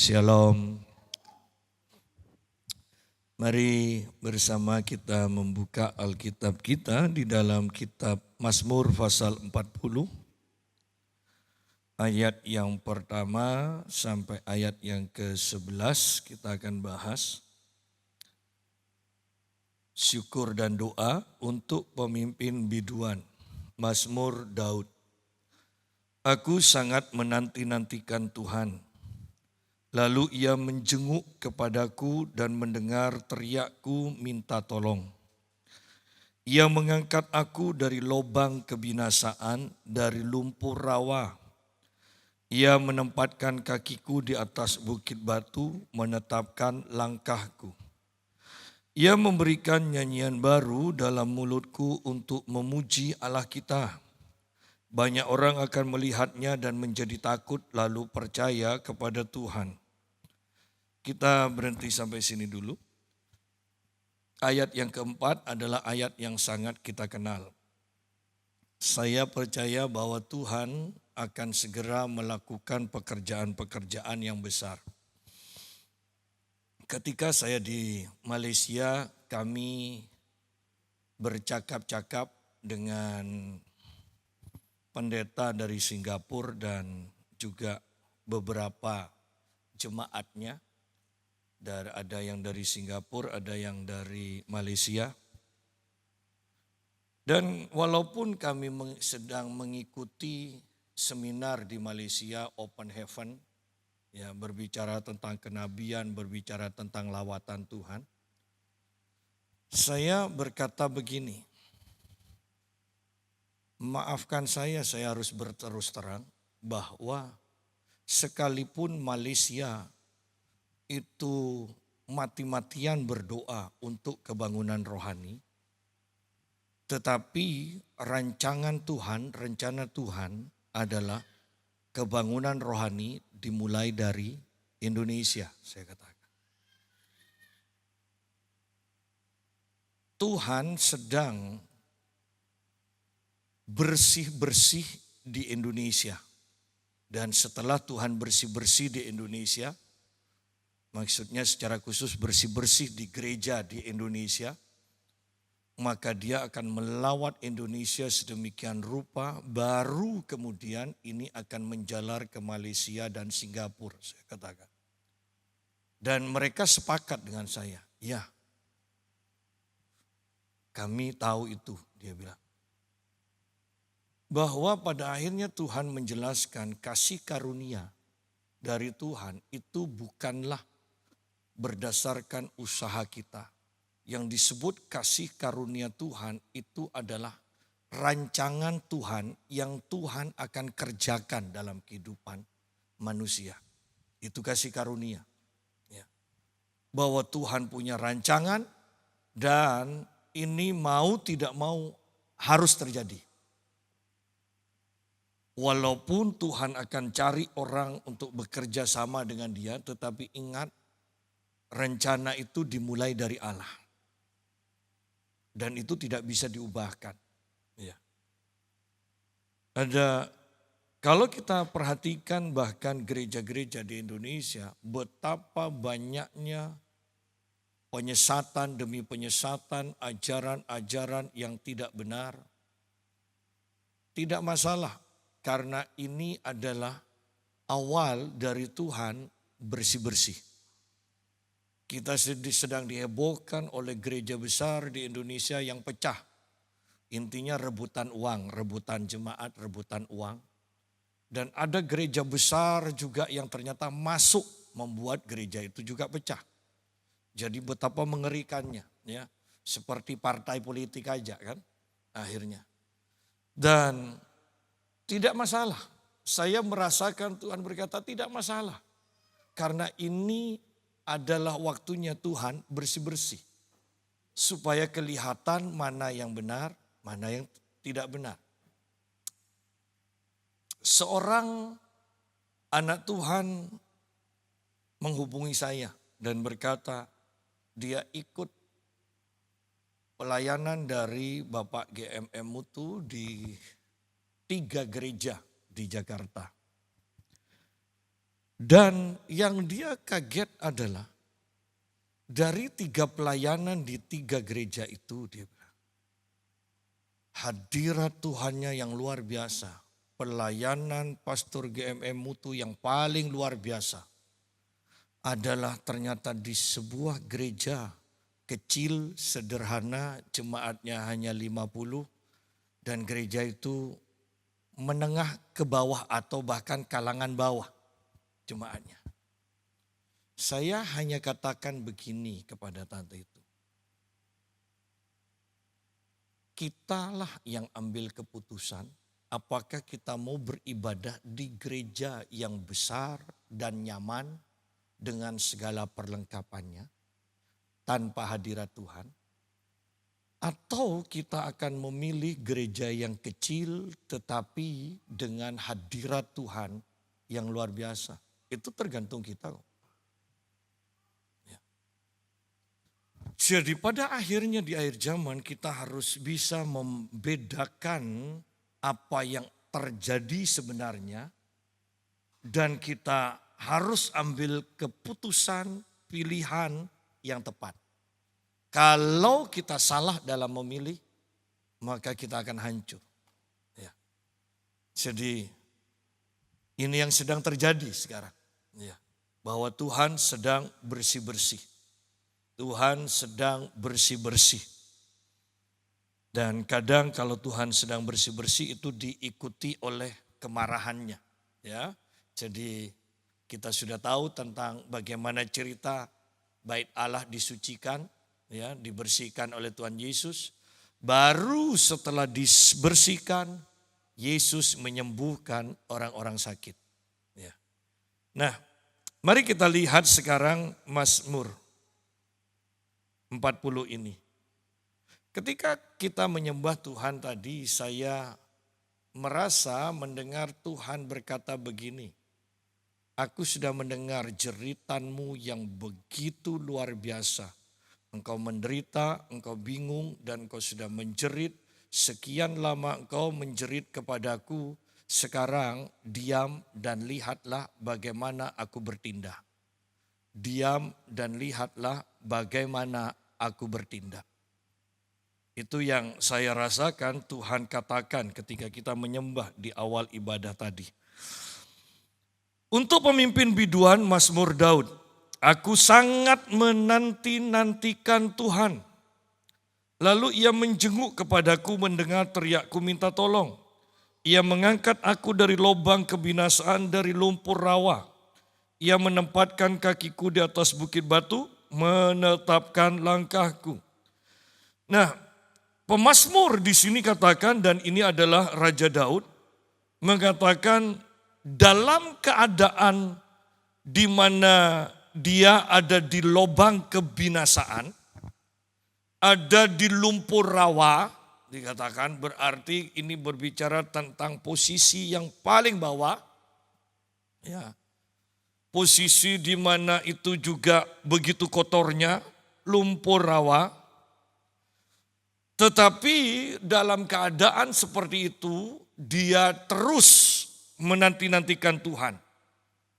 Shalom. Mari bersama kita membuka Alkitab kita di dalam kitab Mazmur pasal 40. Ayat yang pertama sampai ayat yang ke-11 kita akan bahas. Syukur dan doa untuk pemimpin biduan. Mazmur Daud. Aku sangat menanti-nantikan Tuhan. Lalu ia menjenguk kepadaku dan mendengar teriakku minta tolong. Ia mengangkat aku dari lubang kebinasaan, dari lumpur rawa. Ia menempatkan kakiku di atas bukit batu, menetapkan langkahku. Ia memberikan nyanyian baru dalam mulutku untuk memuji Allah kita. Banyak orang akan melihatnya dan menjadi takut lalu percaya kepada Tuhan. Kita berhenti sampai sini dulu. Ayat yang keempat adalah ayat yang sangat kita kenal. Saya percaya bahwa Tuhan akan segera melakukan pekerjaan-pekerjaan yang besar. Ketika saya di Malaysia, kami bercakap-cakap dengan pendeta dari Singapura dan juga beberapa jemaatnya. Ada yang dari Singapura, ada yang dari Malaysia. Dan walaupun kami sedang mengikuti seminar di Malaysia, Open Heaven, ya berbicara tentang kenabian, berbicara tentang lawatan Tuhan. Saya berkata begini, maafkan saya harus berterus terang bahwa sekalipun Malaysia itu mati-matian berdoa untuk kebangunan rohani, tetapi rencana Tuhan adalah kebangunan rohani dimulai dari Indonesia, saya katakan. Tuhan sedang bersih-bersih di Indonesia. Dan setelah Tuhan bersih-bersih di Indonesia, maksudnya secara khusus bersih-bersih di gereja di Indonesia, maka dia akan melawat Indonesia sedemikian rupa, baru kemudian ini akan menjalar ke Malaysia dan Singapura, saya katakan. Dan mereka sepakat dengan saya, ya kami tahu itu, dia bilang. Bahwa pada akhirnya Tuhan menjelaskan kasih karunia dari Tuhan itu bukanlah berdasarkan usaha kita. Yang disebut kasih karunia Tuhan itu adalah rancangan Tuhan yang Tuhan akan kerjakan dalam kehidupan manusia. Itu kasih karunia. Ya. Bahwa Tuhan punya rancangan dan ini mau tidak mau harus terjadi. Walaupun Tuhan akan cari orang untuk bekerja sama dengan dia, tetapi ingat rencana itu dimulai dari Allah. Dan itu tidak bisa diubahkan. Ya. Kalau kita perhatikan bahkan gereja-gereja di Indonesia, betapa banyaknya penyesatan demi penyesatan, ajaran-ajaran yang tidak benar. Tidak masalah, karena ini adalah awal dari Tuhan bersih-bersih. Kita sedang dihebohkan oleh gereja besar di Indonesia yang pecah. Intinya rebutan uang, rebutan jemaat, rebutan uang. Dan ada gereja besar juga yang ternyata masuk membuat gereja itu juga pecah. Jadi betapa mengerikannya, ya. Seperti partai politik aja kan akhirnya. Dan tidak masalah. Saya merasakan Tuhan berkata tidak masalah. Karena ini adalah waktunya Tuhan bersih-bersih. Supaya kelihatan mana yang benar, mana yang tidak benar. Seorang anak Tuhan menghubungi saya dan berkata dia ikut pelayanan dari Bapak GMM Mutu di 3 gereja di Jakarta. Dan yang dia kaget adalah dari 3 pelayanan di 3 gereja itu, dia bilang, hadirat Tuhannya yang luar biasa. Pelayanan Pastor GMM Mutu yang paling luar biasa adalah ternyata di sebuah gereja kecil, sederhana, jemaatnya hanya 50, dan gereja itu menengah ke bawah atau bahkan kalangan bawah jemaatnya. Saya hanya katakan begini kepada tante itu. Kitalah yang ambil keputusan apakah kita mau beribadah di gereja yang besar dan nyaman dengan segala perlengkapannya tanpa hadirat Tuhan. Atau kita akan memilih gereja yang kecil tetapi dengan hadirat Tuhan yang luar biasa. Itu tergantung kita kok. Jadi pada akhirnya di akhir zaman kita harus bisa membedakan apa yang terjadi sebenarnya dan kita harus ambil keputusan pilihan yang tepat. Kalau kita salah dalam memilih, maka kita akan hancur. Ya. Jadi ini yang sedang terjadi sekarang. Ya. Bahwa Tuhan sedang bersih-bersih. Tuhan sedang bersih-bersih. Dan kadang kalau Tuhan sedang bersih-bersih itu diikuti oleh kemarahannya. Ya. Jadi kita sudah tahu tentang bagaimana cerita bait Allah disucikan, ya, dibersihkan oleh Tuhan Yesus. Baru setelah dibersihkan, Yesus menyembuhkan orang-orang sakit. Ya. Nah, mari kita lihat sekarang Mazmur 40 ini. Ketika kita menyembah Tuhan tadi, saya merasa mendengar Tuhan berkata begini. Aku sudah mendengar jeritanmu yang begitu luar biasa. Engkau menderita, engkau bingung, dan engkau sudah menjerit. Sekian lama engkau menjerit kepadaku, sekarang diam dan lihatlah bagaimana aku bertindak. Diam dan lihatlah bagaimana aku bertindak. Itu yang saya rasakan Tuhan katakan ketika kita menyembah di awal ibadah tadi. Untuk pemimpin biduan Mazmur Daud, aku sangat menanti-nantikan Tuhan. Lalu ia menjenguk kepadaku mendengar teriakku minta tolong. Ia mengangkat aku dari lubang kebinasaan, dari lumpur rawa. Ia menempatkan kakiku di atas bukit batu, menetapkan langkahku. Nah, pemazmur di sini katakan, dan ini adalah Raja Daud, mengatakan dalam keadaan di mana dia ada di lubang kebinasaan, ada di lumpur rawa, dikatakan berarti ini berbicara tentang posisi yang paling bawah. Ya. Posisi di mana itu juga begitu kotornya, lumpur rawa. Tetapi dalam keadaan seperti itu, dia terus menanti-nantikan Tuhan.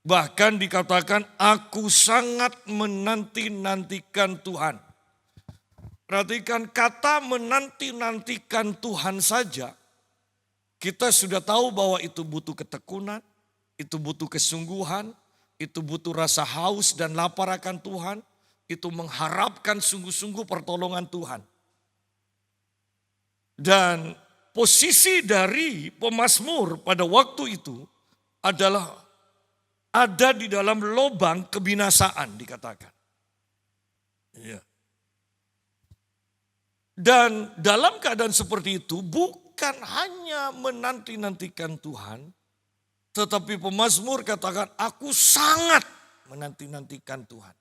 Bahkan dikatakan, aku sangat menanti-nantikan Tuhan. Perhatikan kata menanti-nantikan Tuhan saja, kita sudah tahu bahwa itu butuh ketekunan, itu butuh kesungguhan, itu butuh rasa haus dan lapar akan Tuhan, itu mengharapkan sungguh-sungguh pertolongan Tuhan. Dan posisi dari pemazmur pada waktu itu adalah ada di dalam lubang kebinasaan dikatakan. Ya. Dan dalam keadaan seperti itu bukan hanya menanti-nantikan Tuhan, tetapi pemazmur katakan aku sangat menanti-nantikan Tuhan.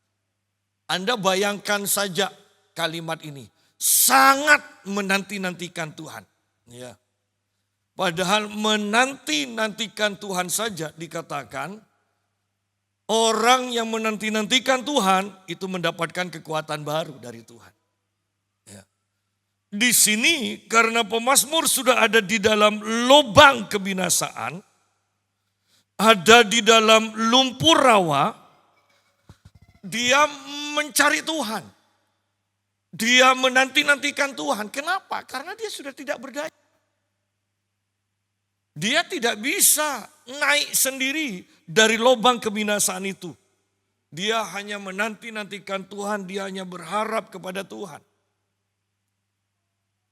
Anda bayangkan saja kalimat ini. Sangat menanti-nantikan Tuhan. Ya. Padahal menanti-nantikan Tuhan saja dikatakan orang yang menanti-nantikan Tuhan itu mendapatkan kekuatan baru dari Tuhan. Ya. Di sini karena pemazmur sudah ada di dalam lubang kebinasaan, ada di dalam lumpur rawa, dia mencari Tuhan. Dia menanti-nantikan Tuhan. Kenapa? Karena dia sudah tidak berdaya. Dia tidak bisa naik sendiri dari lubang kebinasaan itu. Dia hanya menanti-nantikan Tuhan, dia hanya berharap kepada Tuhan.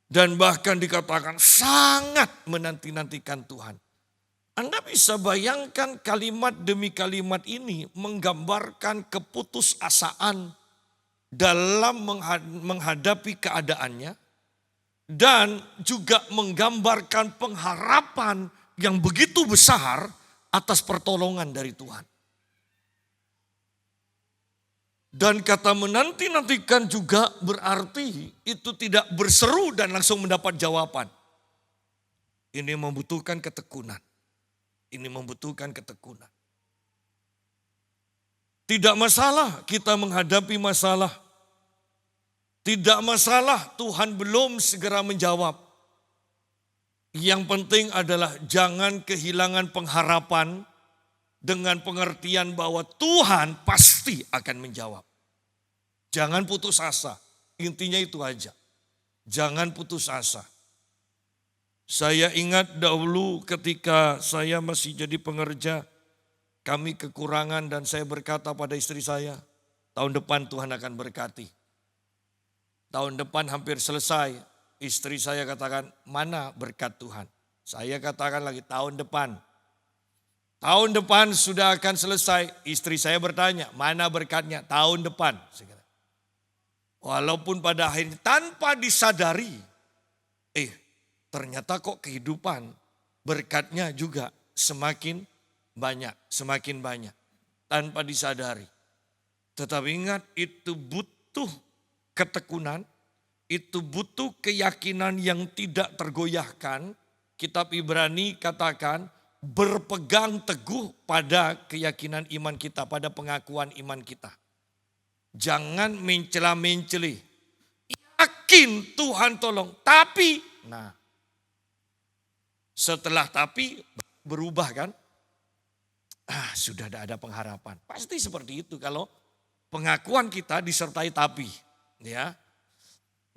Dan bahkan dikatakan sangat menanti-nantikan Tuhan. Anda bisa bayangkan kalimat demi kalimat ini menggambarkan keputusasaan dalam menghadapi keadaannya. Dan juga menggambarkan pengharapan yang begitu besar atas pertolongan dari Tuhan. Dan kata menanti-nantikan juga berarti itu tidak berseru dan langsung mendapat jawaban. Ini membutuhkan ketekunan. Ini membutuhkan ketekunan. Tidak masalah kita menghadapi masalah. Tidak masalah Tuhan belum segera menjawab. Yang penting adalah jangan kehilangan pengharapan dengan pengertian bahwa Tuhan pasti akan menjawab. Jangan putus asa. Intinya itu aja. Jangan putus asa. Saya ingat dahulu ketika saya masih jadi pengerja, kami kekurangan dan saya berkata pada istri saya, tahun depan Tuhan akan berkati. Tahun depan hampir selesai, istri saya katakan, mana berkat Tuhan? Saya katakan lagi, tahun depan. Tahun depan sudah akan selesai. Istri saya bertanya, mana berkatnya? Tahun depan. Walaupun pada akhirnya tanpa disadari, ternyata kok kehidupan berkatnya juga semakin banyak, semakin banyak. Tanpa disadari. Tetapi ingat itu butuh ketekunan, itu butuh keyakinan yang tidak tergoyahkan. Kitab Ibrani katakan, berpegang teguh pada keyakinan iman kita, pada pengakuan iman kita. Jangan mencela-menceli. Yakin Tuhan tolong, tapi, setelah tapi berubah kan? Sudah ada pengharapan. Pasti seperti itu kalau pengakuan kita disertai tapi. Ya.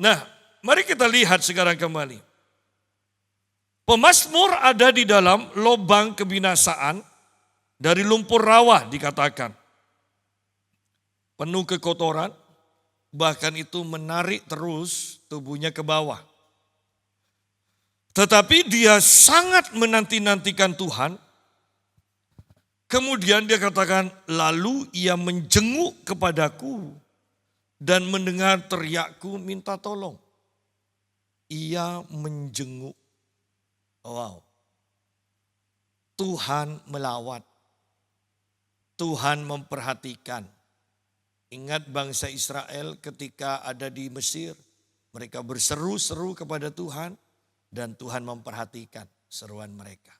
Nah, mari kita lihat sekarang kembali. Pemazmur ada di dalam lubang kebinasaan dari lumpur rawa dikatakan. Penuh kekotoran, bahkan itu menarik terus tubuhnya ke bawah. Tetapi dia sangat menanti-nantikan Tuhan. Kemudian dia katakan, lalu ia menjenguk kepadaku dan mendengar teriakku minta tolong. Ia menjenguk. Wow. Tuhan melawat. Tuhan memperhatikan. Ingat bangsa Israel ketika ada di Mesir. Mereka berseru-seru kepada Tuhan. Dan Tuhan memperhatikan seruan mereka.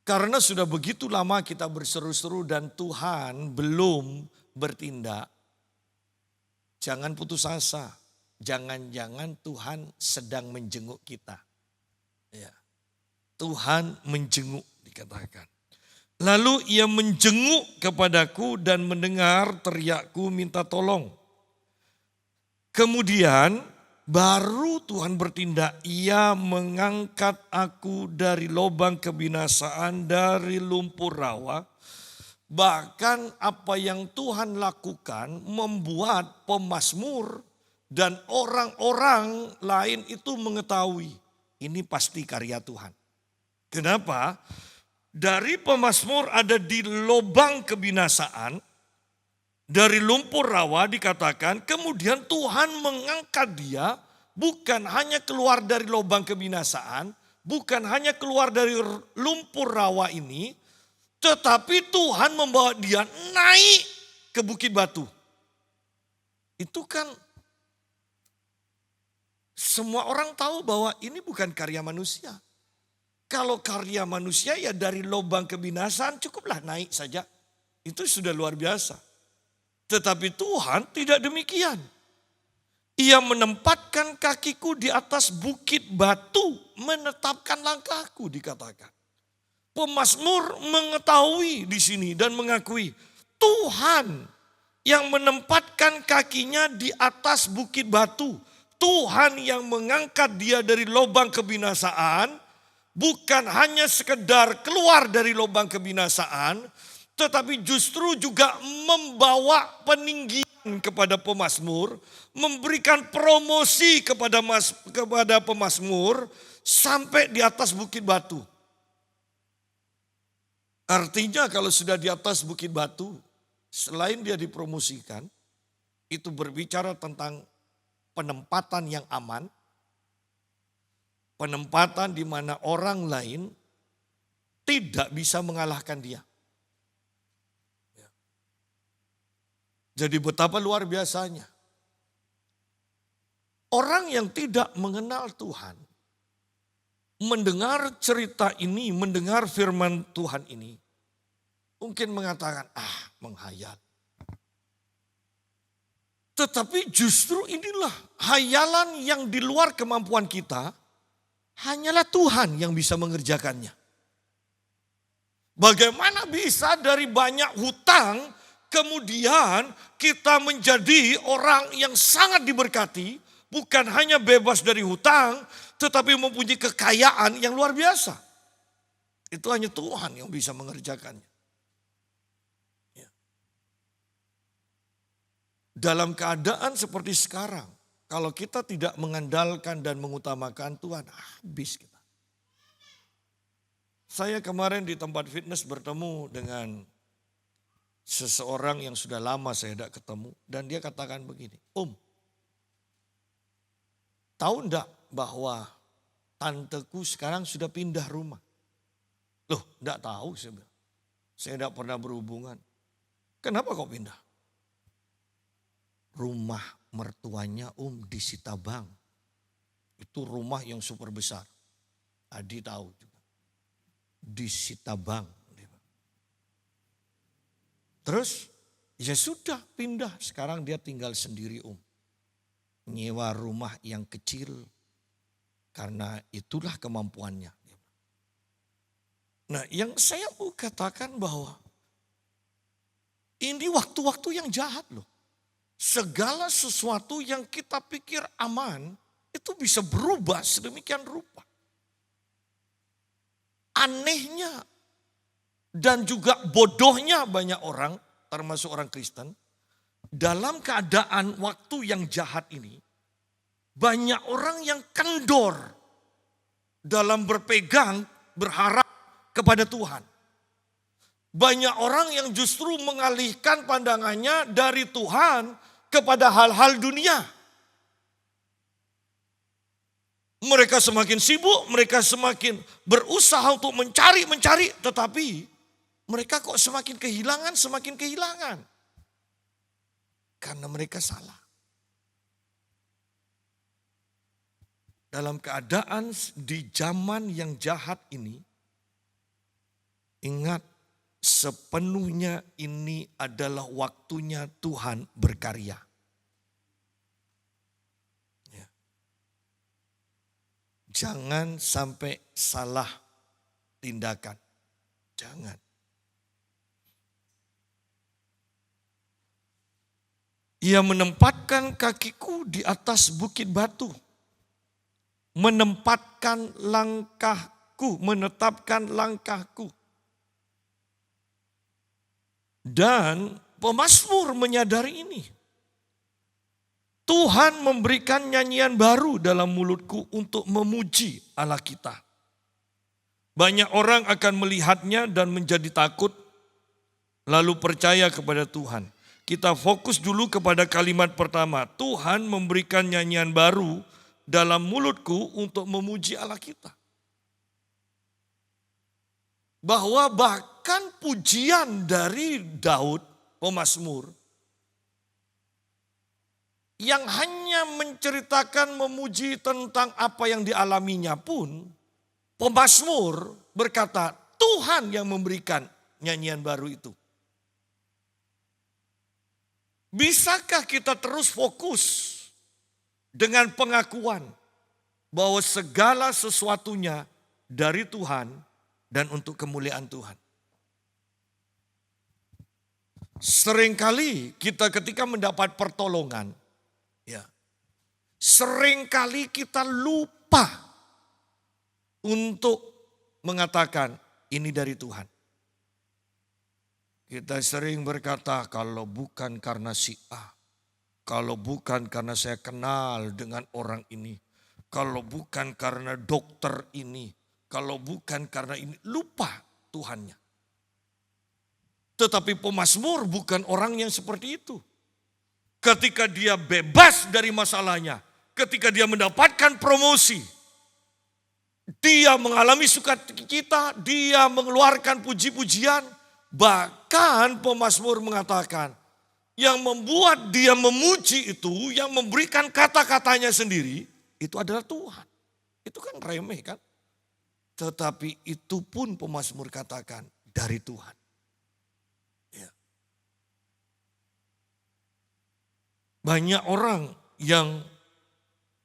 Karena sudah begitu lama kita berseru-seru dan Tuhan belum bertindak. Jangan putus asa. Jangan-jangan Tuhan sedang menjenguk kita. Ya. Tuhan menjenguk dikatakan. Lalu ia menjenguk kepadaku dan mendengar teriakku minta tolong. Kemudian baru Tuhan bertindak. Ia mengangkat aku dari lubang kebinasaan, dari lumpur rawa. Bahkan apa yang Tuhan lakukan membuat pemazmur dan orang-orang lain itu mengetahui. Ini pasti karya Tuhan. Kenapa? Dari pemazmur ada di lubang kebinasaan, dari lumpur rawa dikatakan, kemudian Tuhan mengangkat dia, bukan hanya keluar dari lubang kebinasaan, bukan hanya keluar dari lumpur rawa ini, tetapi Tuhan membawa dia naik ke bukit batu. Itu kan semua orang tahu bahwa ini bukan karya manusia. Kalau karya manusia ya dari lubang kebinasaan cukuplah naik saja. Itu sudah luar biasa. Tetapi Tuhan tidak demikian. Ia menempatkan kakiku di atas bukit batu, menetapkan langkahku dikatakan. Pemazmur mengetahui di sini dan mengakui Tuhan yang menempatkan kakinya di atas bukit batu. Tuhan yang mengangkat dia dari lubang kebinasaan, bukan hanya sekedar keluar dari lubang kebinasaan, tetapi justru juga membawa peninggian kepada pemazmur, memberikan promosi kepada pemazmur sampai di atas bukit batu. Artinya kalau sudah di atas bukit batu, selain dia dipromosikan, itu berbicara tentang penempatan yang aman, penempatan di mana orang lain tidak bisa mengalahkan dia. Jadi betapa luar biasanya. Orang yang tidak mengenal Tuhan, mendengar cerita ini, mendengar firman Tuhan ini, mungkin mengatakan, menghayal. Tetapi justru inilah hayalan yang di luar kemampuan kita, hanyalah Tuhan yang bisa mengerjakannya. Bagaimana bisa dari banyak hutang, kemudian kita menjadi orang yang sangat diberkati, bukan hanya bebas dari hutang, tetapi mempunyai kekayaan yang luar biasa. Itu hanya Tuhan yang bisa mengerjakannya. Dalam keadaan seperti sekarang, kalau kita tidak mengandalkan dan mengutamakan Tuhan, habis kita. Saya kemarin di tempat fitness bertemu dengan seseorang yang sudah lama saya tidak ketemu. Dan dia katakan begini, tahu enggak bahwa tanteku sekarang sudah pindah rumah? Loh, enggak tahu saya bilang. Saya tidak pernah berhubungan. Kenapa kau pindah? Rumah mertuanya disita bank. Itu rumah yang super besar. Adi tahu juga. Disita bank. Terus ya sudah pindah. Sekarang dia tinggal sendiri nyewa rumah yang kecil. Karena itulah kemampuannya. Nah yang saya mau katakan bahwa ini waktu-waktu yang jahat loh. Segala sesuatu yang kita pikir aman, itu bisa berubah sedemikian rupa. Anehnya dan juga bodohnya banyak orang, termasuk orang Kristen, dalam keadaan waktu yang jahat ini, banyak orang yang kendor dalam berpegang, berharap kepada Tuhan. Banyak orang yang justru mengalihkan pandangannya dari Tuhan kepada hal-hal dunia. Mereka semakin sibuk, mereka semakin berusaha untuk mencari, tetapi mereka kok semakin kehilangan. Karena mereka salah. Dalam keadaan di zaman yang jahat ini, ingat, sepenuhnya ini adalah waktunya Tuhan berkarya. Ya. Jangan sampai salah tindakan. Jangan. Ia menempatkan kakiku di atas bukit batu. Menempatkan langkahku, menetapkan langkahku. Dan pemazmur menyadari ini. Tuhan memberikan nyanyian baru dalam mulutku untuk memuji Allah kita. Banyak orang akan melihatnya dan menjadi takut, lalu percaya kepada Tuhan. Kita fokus dulu kepada kalimat pertama. Tuhan memberikan nyanyian baru dalam mulutku untuk memuji Allah kita. Bahwa bahkan pujian dari Daud, pemazmur, yang hanya menceritakan memuji tentang apa yang dialaminya pun, pemazmur berkata, Tuhan yang memberikan nyanyian baru itu. Bisakah kita terus fokus dengan pengakuan bahwa segala sesuatunya dari Tuhan, dan untuk kemuliaan Tuhan. Seringkali kita ketika mendapat pertolongan, ya, seringkali kita lupa untuk mengatakan ini dari Tuhan. Kita sering berkata kalau bukan karena si A, kalau bukan karena saya kenal dengan orang ini, kalau bukan karena dokter ini, kalau bukan karena ini, lupa Tuhannya. Tetapi pemazmur bukan orang yang seperti itu. Ketika dia bebas dari masalahnya, ketika dia mendapatkan promosi, dia mengalami sukacita, dia mengeluarkan puji-pujian. Bahkan pemazmur mengatakan, yang membuat dia memuji itu, yang memberikan kata-katanya sendiri, itu adalah Tuhan. Itu kan remeh kan? Tetapi itu pun pemazmur katakan dari Tuhan. Ya. Banyak orang yang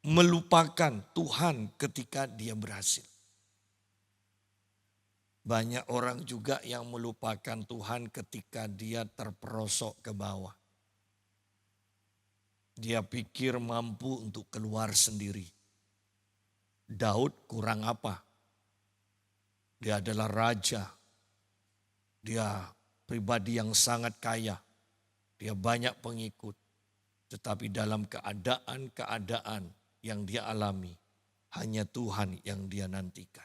melupakan Tuhan ketika dia berhasil. Banyak orang juga yang melupakan Tuhan ketika dia terperosok ke bawah. Dia pikir mampu untuk keluar sendiri. Daud kurang apa? Dia adalah raja. Dia pribadi yang sangat kaya. Dia banyak pengikut. Tetapi dalam keadaan-keadaan yang dia alami, hanya Tuhan yang dia nantikan.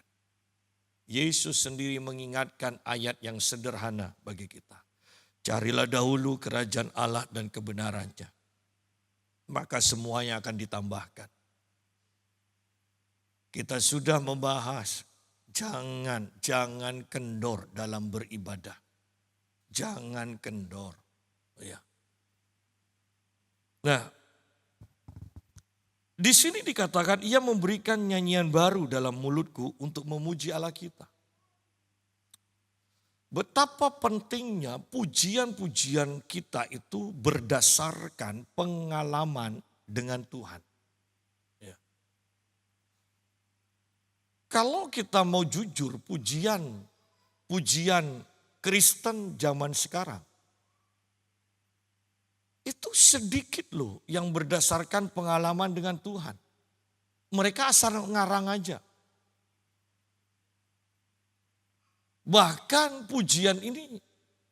Yesus sendiri mengingatkan ayat yang sederhana bagi kita. Carilah dahulu kerajaan Allah dan kebenarannya, maka semuanya akan ditambahkan. Kita sudah membahas jangan kendor dalam beribadah. Jangan kendor. Ya. Nah, di sini dikatakan ia memberikan nyanyian baru dalam mulutku untuk memuji Allah kita. Betapa pentingnya pujian-pujian kita itu berdasarkan pengalaman dengan Tuhan. Ya. Kalau kita mau jujur, pujian Kristen zaman sekarang, itu sedikit loh yang berdasarkan pengalaman dengan Tuhan. Mereka asal ngarang aja. Bahkan pujian ini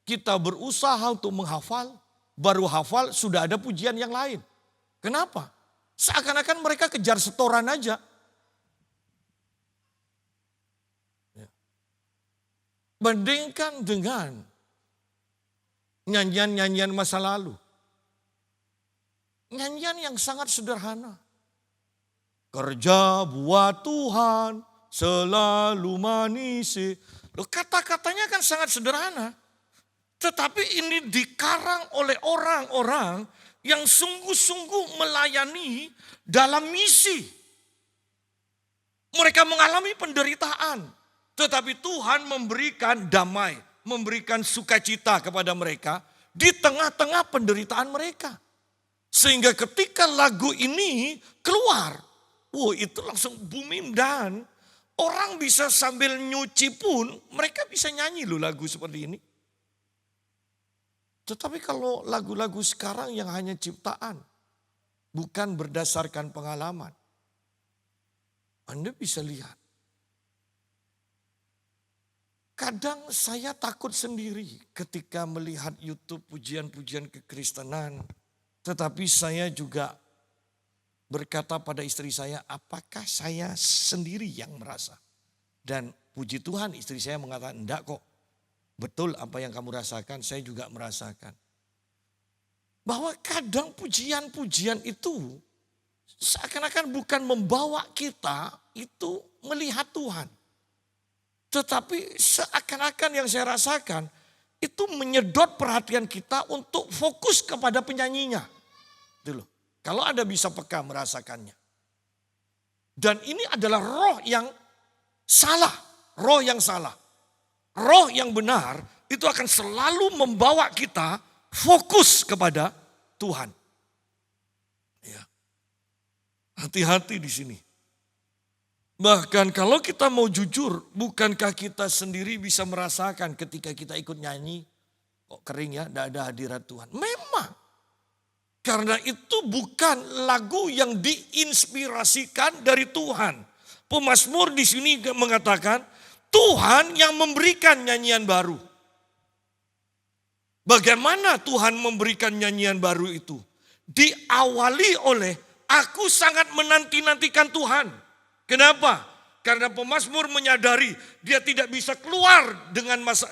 kita berusaha untuk menghafal, baru hafal sudah ada pujian yang lain. Kenapa? Seakan-akan mereka kejar setoran aja. Bandingkan dengan nyanyian-nyanyian masa lalu. Nyanyian yang sangat sederhana. Kerja buat Tuhan selalu manis. Loh, kata-katanya kan sangat sederhana. Tetapi ini dikarang oleh orang-orang yang sungguh-sungguh melayani dalam misi. Mereka mengalami penderitaan. Tetapi Tuhan memberikan damai, memberikan sukacita kepada mereka di tengah-tengah penderitaan mereka. Sehingga ketika lagu ini keluar, itu langsung booming dan orang bisa sambil nyuci pun mereka bisa nyanyi loh lagu seperti ini. Tetapi kalau lagu-lagu sekarang yang hanya ciptaan, bukan berdasarkan pengalaman, Anda bisa lihat. Kadang saya takut sendiri ketika melihat YouTube pujian-pujian kekristenan. Tetapi saya juga berkata pada istri saya, apakah saya sendiri yang merasa? Dan puji Tuhan istri saya mengatakan, enggak kok. Betul apa yang kamu rasakan, saya juga merasakan. Bahwa kadang pujian-pujian itu seakan-akan bukan membawa kita itu melihat Tuhan. Tetapi seakan-akan yang saya rasakan itu menyedot perhatian kita untuk fokus kepada penyanyinya. Dulu. Kalau Anda bisa peka merasakannya. Dan ini adalah roh yang salah. Roh yang salah. Roh yang benar itu akan selalu membawa kita fokus kepada Tuhan. Ya. Hati-hati di sini. Bahkan kalau kita mau jujur, bukankah kita sendiri bisa merasakan ketika kita ikut nyanyi, kok kering ya, tidak ada hadirat Tuhan. Memang, karena itu bukan lagu yang diinspirasikan dari Tuhan. Pemazmur di sini mengatakan, Tuhan yang memberikan nyanyian baru. Bagaimana Tuhan memberikan nyanyian baru itu? Diawali oleh, aku sangat menanti-nantikan Tuhan. Kenapa? Karena pemazmur menyadari dia tidak bisa keluar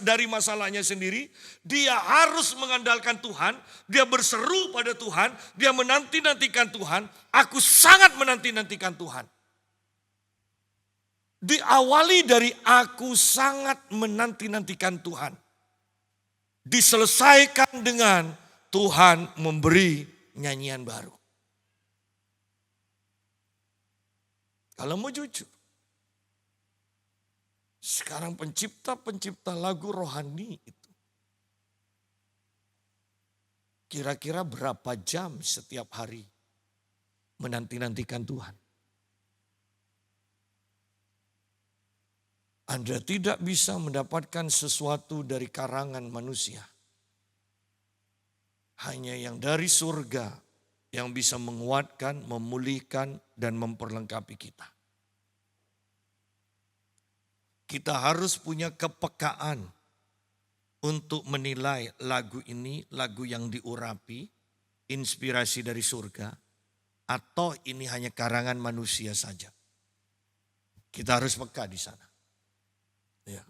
dari masalahnya sendiri. Dia harus mengandalkan Tuhan. Dia berseru pada Tuhan. Dia menanti-nantikan Tuhan. Aku sangat menanti-nantikan Tuhan. Diawali dari aku sangat menanti-nantikan Tuhan. Diselesaikan dengan Tuhan memberi nyanyian baru. Kalau mau jujur, sekarang pencipta lagu rohani itu kira-kira berapa jam setiap hari menanti-nantikan Tuhan? Anda tidak bisa mendapatkan sesuatu dari karangan manusia. Hanya yang dari surga yang bisa menguatkan, memulihkan, dan memperlengkapi kita. Kita harus punya kepekaan untuk menilai lagu ini, lagu yang diurapi, inspirasi dari surga, atau ini hanya karangan manusia saja. Kita harus peka di sana. Ya.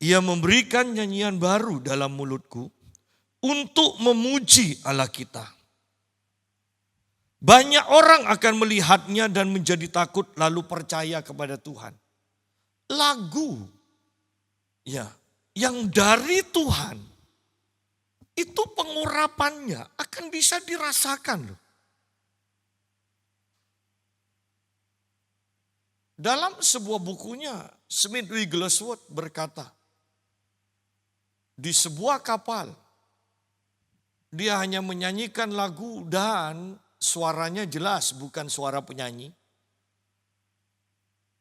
Ia memberikan nyanyian baru dalam mulutku untuk memuji Allah kita. Banyak orang akan melihatnya dan menjadi takut lalu percaya kepada Tuhan. Lagu ya yang dari Tuhan itu pengurapannya akan bisa dirasakan loh. Dalam sebuah bukunya, Smith Wigglesworth berkata, di sebuah kapal, dia hanya menyanyikan lagu dan suaranya jelas bukan suara penyanyi.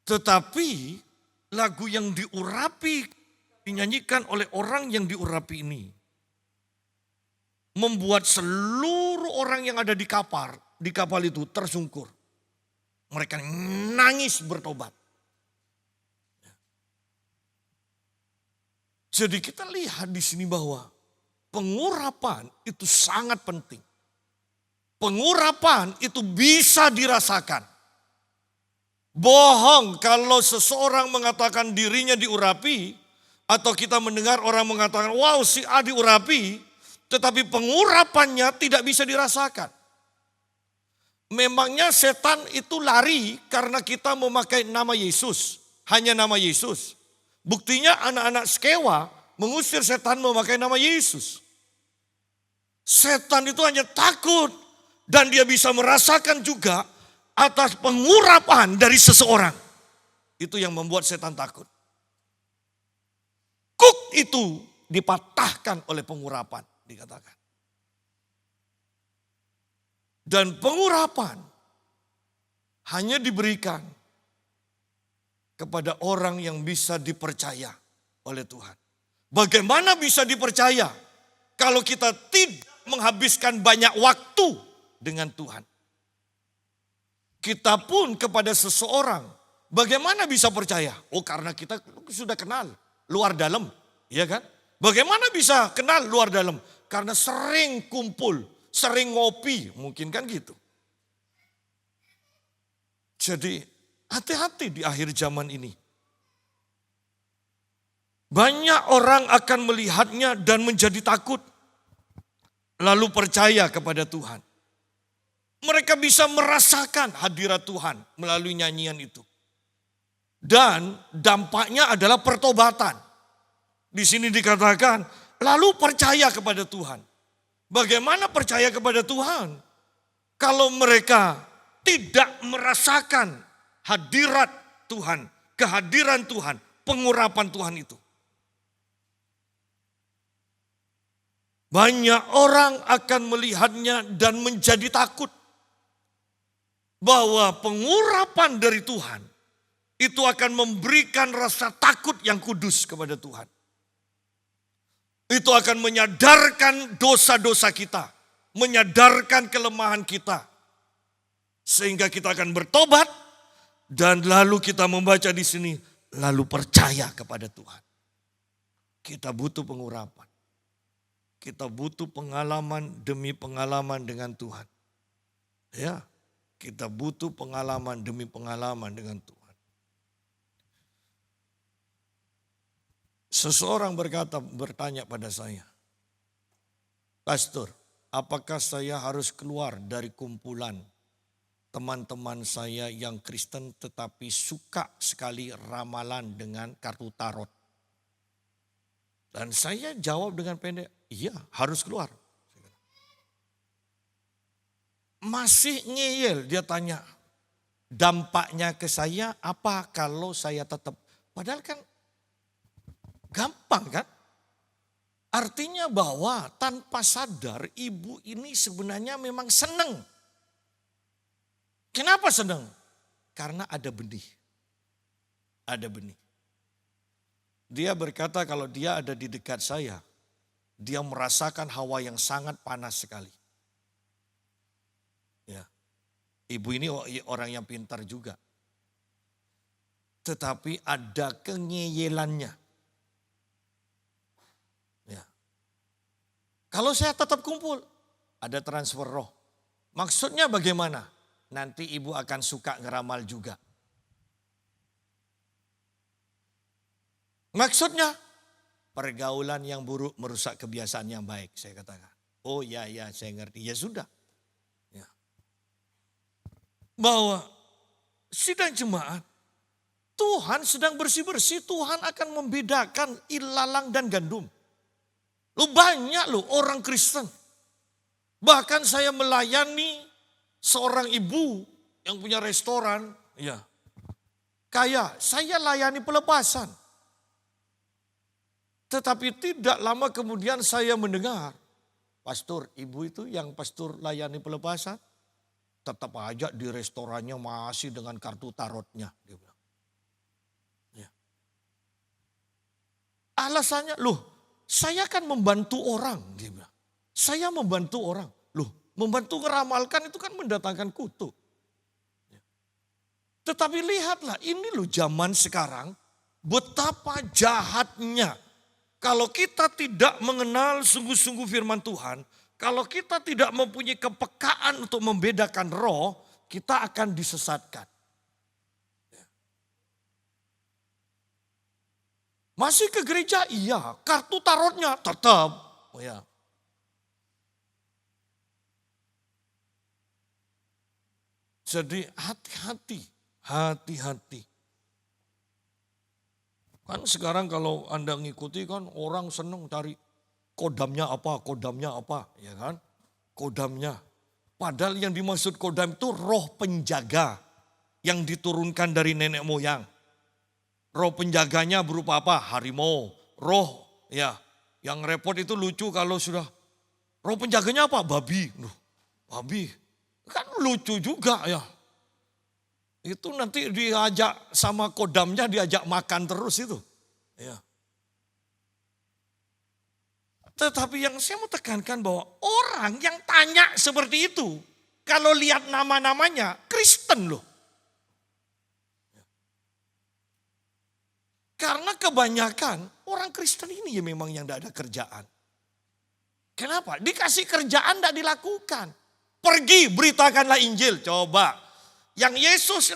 Tetapi lagu yang diurapi, dinyanyikan oleh orang yang diurapi ini, membuat seluruh orang yang ada di kapal itu tersungkur. Mereka nangis bertobat. Jadi kita lihat di sini bahwa pengurapan itu sangat penting. Pengurapan itu bisa dirasakan. Bohong kalau seseorang mengatakan dirinya diurapi, atau kita mendengar orang mengatakan, wow si A diurapi, tetapi pengurapannya tidak bisa dirasakan. Memangnya setan itu lari karena kita memakai nama Yesus. Hanya nama Yesus. Buktinya anak-anak Skewa mengusir setan memakai nama Yesus. Setan itu hanya takut. Dan dia bisa merasakan juga atas pengurapan dari seseorang. Itu yang membuat setan takut. Kuk itu dipatahkan oleh pengurapan, dikatakan. Dan pengurapan hanya diberikan kepada orang yang bisa dipercaya oleh Tuhan. Bagaimana bisa dipercaya kalau kita tidak menghabiskan banyak waktu dengan Tuhan? Kita pun kepada seseorang, bagaimana bisa percaya? Oh karena kita sudah kenal luar dalam, ya kan? Bagaimana bisa kenal luar dalam? Karena sering kumpul, sering ngopi, mungkin kan gitu. Jadi hati-hati di akhir zaman ini. Banyak orang akan melihatnya dan menjadi takut. Lalu percaya kepada Tuhan. Mereka bisa merasakan hadirat Tuhan melalui nyanyian itu. Dan dampaknya adalah pertobatan. Di sini dikatakan, lalu percaya kepada Tuhan. Bagaimana percaya kepada Tuhan? Kalau mereka tidak merasakan hadirat Tuhan, kehadiran Tuhan, pengurapan Tuhan itu. Banyak orang akan melihatnya dan menjadi takut. bahwa pengurapan dari Tuhan itu akan memberikan rasa takut yang kudus kepada Tuhan. Itu akan menyadarkan dosa-dosa kita, menyadarkan kelemahan kita. Sehingga kita akan bertobat dan lalu kita membaca di sini, lalu percaya kepada Tuhan. Kita butuh pengurapan. Kita butuh pengalaman demi pengalaman dengan Tuhan. Ya, kita butuh pengalaman demi pengalaman dengan Tuhan. Seseorang bertanya pada saya, Pastor, apakah saya harus keluar dari kumpulan teman-teman saya yang Kristen tetapi suka sekali ramalan dengan kartu tarot? Dan saya jawab dengan pendek, iya harus keluar. Masih ngeyel, dia tanya, dampaknya ke saya apa kalau saya tetap? Padahal kan gampang kan? Artinya bahwa tanpa sadar ibu ini sebenarnya memang senang. Kenapa senang? Karena ada benih. Ada benih. Dia berkata kalau dia ada di dekat saya, dia merasakan hawa yang sangat panas sekali. Ya. Ibu ini orang yang pintar juga. Tetapi ada kengeyelannya. Ya. Kalau saya tetap kumpul, ada transfer roh. Maksudnya bagaimana? Nanti ibu akan suka ngeramal juga. Maksudnya pergaulan yang buruk merusak kebiasaan yang baik, saya katakan. Oh ya, saya ngerti. Ya sudah. Ya. Bahwa sidang jemaat, Tuhan sedang bersih-bersih, Tuhan akan membedakan ilalang dan gandum. Banyak orang Kristen. Bahkan saya melayani seorang ibu yang punya restoran, ya. Kaya, saya layani pelepasan. Tetapi tidak lama kemudian saya mendengar, Pastor, ibu itu yang pastor layani pelepasan, tetap aja di restorannya masih dengan kartu tarotnya. Dia bilang. Ya. Alasannya, saya kan membantu orang. Dia bilang. Saya membantu orang. Membantu ngeramalkan itu kan mendatangkan kutuk. Ya. Tetapi lihatlah, ini zaman sekarang betapa jahatnya. Kalau kita tidak mengenal sungguh-sungguh firman Tuhan, kalau kita tidak mempunyai kepekaan untuk membedakan roh, kita akan disesatkan. Masih ke gereja? Iya. Kartu tarotnya tetap. Oh ya. Jadi hati-hati. Kan sekarang kalau Anda ngikuti kan orang seneng cari kodamnya apa, ya kan? Kodamnya. Padahal yang dimaksud kodam itu roh penjaga yang diturunkan dari nenek moyang. Roh penjaganya berupa apa? Harimau. Roh ya, yang repot itu lucu kalau sudah roh penjaganya apa? Babi. Babi. Kan lucu juga ya. Itu nanti diajak sama kodamnya diajak makan terus itu. Ya. Tetapi yang saya mau tekankan bahwa orang yang tanya seperti itu, kalau lihat nama-namanya Kristen loh. Karena kebanyakan orang Kristen ini ya memang yang tidak ada kerjaan. Kenapa? Dikasih kerjaan tidak dilakukan. Pergi beritakanlah Injil, coba. Yang Yesus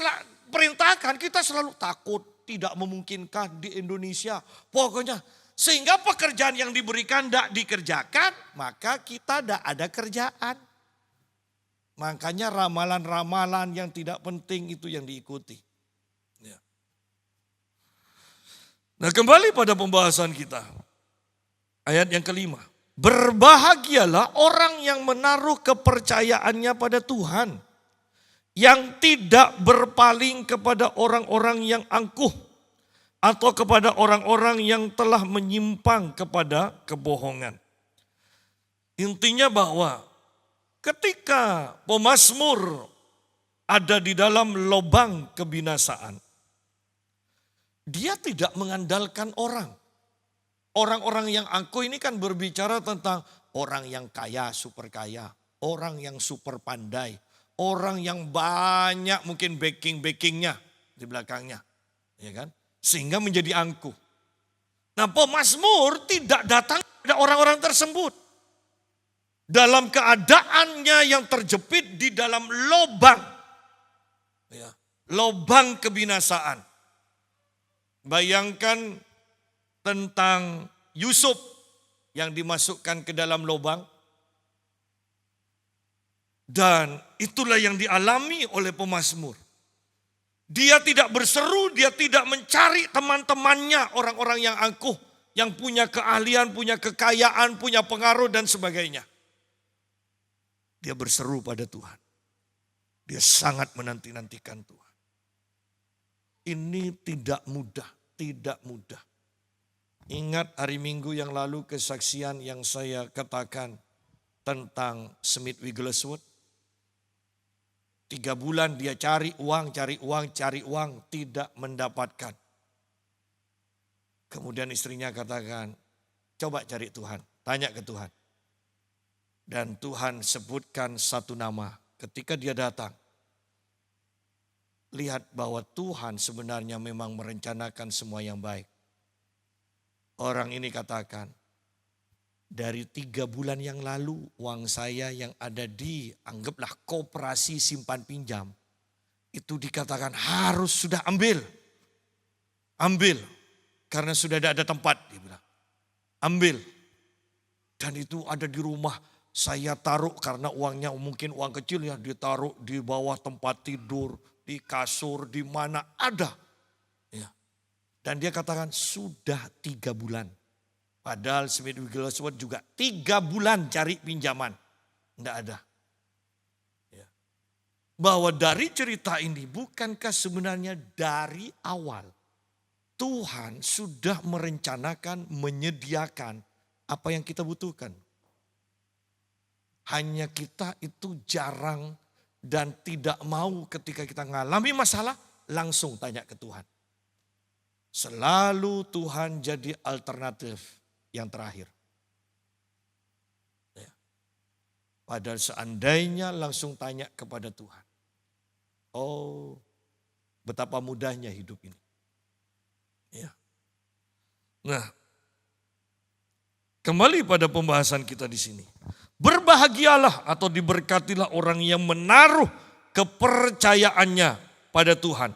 perintahkan kita selalu takut, tidak memungkinkan di Indonesia. Pokoknya sehingga pekerjaan yang diberikan tidak dikerjakan, maka kita tidak ada kerjaan. Makanya ramalan-ramalan yang tidak penting itu yang diikuti. Ya. Nah kembali pada pembahasan kita. Ayat yang kelima. Berbahagialah orang yang menaruh kepercayaannya pada Tuhan. Yang tidak berpaling kepada orang-orang yang angkuh. Atau kepada orang-orang yang telah menyimpang kepada kebohongan. Intinya bahwa ketika pemazmur ada di dalam lubang kebinasaan. Dia tidak mengandalkan orang. Orang-orang yang angkuh ini kan berbicara tentang orang yang kaya, super kaya. Orang yang super pandai. Orang yang banyak mungkin backing-backingnya di belakangnya. Ya kan? Sehingga menjadi angkuh. Nah, pemazmur tidak datang pada orang-orang tersebut. Dalam keadaannya yang terjepit di dalam lubang. Ya, lubang kebinasaan. Bayangkan tentang Yusuf yang dimasukkan ke dalam lubang. Dan itulah yang dialami oleh pemazmur. Dia tidak berseru, dia tidak mencari teman-temannya, orang-orang yang angkuh, yang punya keahlian, punya kekayaan, punya pengaruh dan sebagainya. Dia berseru pada Tuhan. Dia sangat menanti-nantikan Tuhan. Ini tidak mudah, tidak mudah. Ingat hari Minggu yang lalu kesaksian yang saya katakan tentang Smith Wigglesworth. 3 bulan dia cari uang, tidak mendapatkan. Kemudian istrinya katakan, coba cari Tuhan, tanya ke Tuhan. Dan Tuhan sebutkan satu nama. Ketika dia datang, lihat bahwa Tuhan sebenarnya memang merencanakan semua yang baik. Orang ini katakan, dari 3 bulan yang lalu uang saya yang ada di anggaplah koperasi simpan pinjam. Itu dikatakan harus sudah ambil. Ambil. Karena sudah tidak ada tempat. Dia bilang. Ambil. Dan itu ada di rumah. Saya taruh karena uangnya mungkin uang kecil ya. Ditaruh di bawah tempat tidur. Di kasur, di mana ada. Ya. Dan dia katakan sudah 3 bulan. Padahal Smith Wigglesworth juga 3 bulan cari pinjaman. Tidak ada. Ya. Bahwa dari cerita ini bukankah sebenarnya dari awal Tuhan sudah merencanakan, menyediakan apa yang kita butuhkan. Hanya kita itu jarang dan tidak mau ketika kita mengalami masalah langsung tanya ke Tuhan. Selalu Tuhan jadi alternatif yang terakhir. Ya. Padahal seandainya langsung tanya kepada Tuhan. Oh, betapa mudahnya hidup ini. Ya. Nah, kembali pada pembahasan kita di sini. Berbahagialah atau diberkatilah orang yang menaruh kepercayaannya pada Tuhan.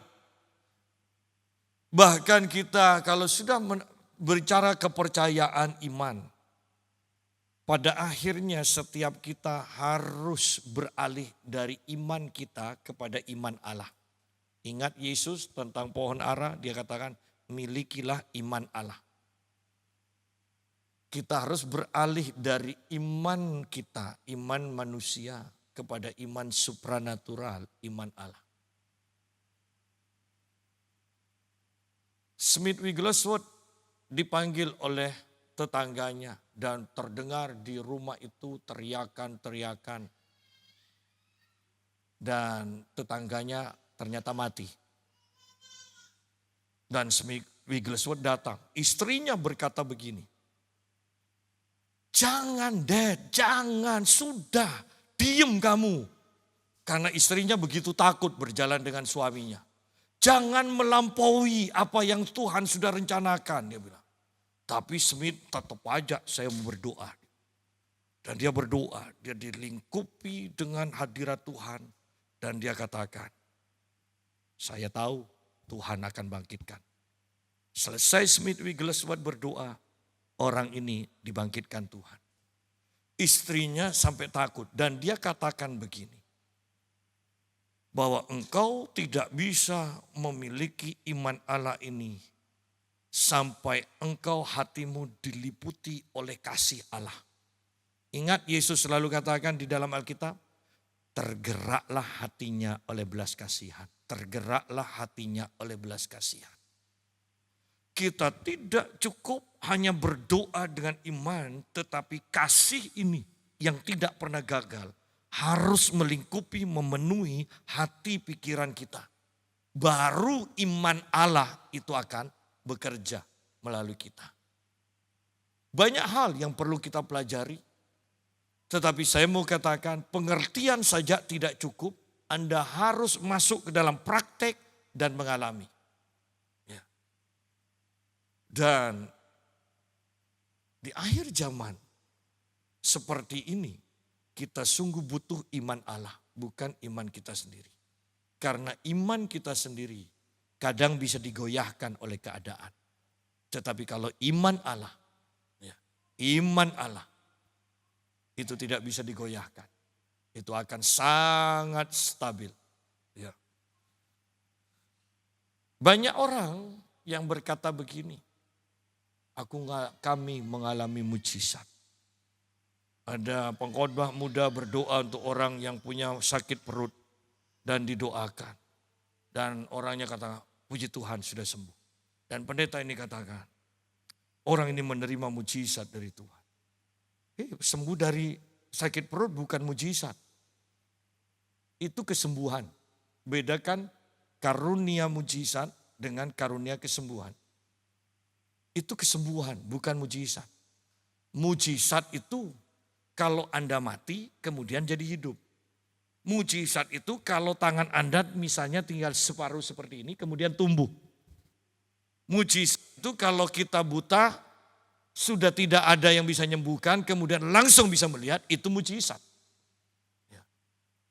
Bahkan kita kalau sudah berbicara kepercayaan iman, pada akhirnya setiap kita harus beralih dari iman kita kepada iman Allah. Ingat Yesus tentang pohon ara, dia katakan milikilah iman Allah. Kita harus beralih dari iman kita, iman manusia kepada iman supranatural, iman Allah. Smith Wigglesworth dipanggil oleh tetangganya dan terdengar di rumah itu teriakan-teriakan. Dan tetangganya ternyata mati. Dan Smith Wigglesworth datang. Istrinya berkata begini. Jangan Dad, jangan, sudah, diem kamu. Karena istrinya begitu takut berjalan dengan suaminya. Jangan melampaui apa yang Tuhan sudah rencanakan, dia bilang. Tapi Smith tetap aja saya berdoa. Dan dia berdoa, dia dilingkupi dengan hadirat Tuhan. Dan dia katakan, saya tahu Tuhan akan bangkitkan. Selesai Smith Wigglesworth berdoa, orang ini dibangkitkan Tuhan. Istrinya sampai takut dan dia katakan begini. Bahwa engkau tidak bisa memiliki iman Allah ini sampai engkau hatimu diliputi oleh kasih Allah. Ingat Yesus selalu katakan di dalam Alkitab, tergeraklah hatinya oleh belas kasihan. Tergeraklah hatinya oleh belas kasihan. Kita tidak cukup hanya berdoa dengan iman, tetapi kasih ini yang tidak pernah gagal harus melingkupi, memenuhi hati pikiran kita. Baru iman Allah itu akan bekerja melalui kita. Banyak hal yang perlu kita pelajari. Tetapi saya mau katakan pengertian saja tidak cukup. Anda harus masuk ke dalam praktek dan mengalami. Ya. Dan di akhir zaman seperti ini kita sungguh butuh iman Allah, bukan iman kita sendiri. Karena iman kita sendiri kadang bisa digoyahkan oleh keadaan. Tetapi kalau iman Allah, ya, iman Allah itu tidak bisa digoyahkan. Itu akan sangat stabil. Ya. Banyak orang yang berkata begini, kami mengalami mujizat. Ada pengkhotbah muda berdoa untuk orang yang punya sakit perut dan didoakan. Dan orangnya kata, puji Tuhan sudah sembuh. Dan pendeta ini katakan, orang ini menerima mujizat dari Tuhan. Sembuh dari sakit perut bukan mujizat. Itu kesembuhan. Bedakan karunia mujizat dengan karunia kesembuhan. Itu kesembuhan, bukan mujizat. Mujizat itu kalau Anda mati, kemudian jadi hidup. Mujizat itu kalau tangan Anda misalnya tinggal separuh seperti ini, kemudian tumbuh. Mujizat itu kalau kita buta, sudah tidak ada yang bisa menyembuhkan, kemudian langsung bisa melihat, itu mujizat. Ya.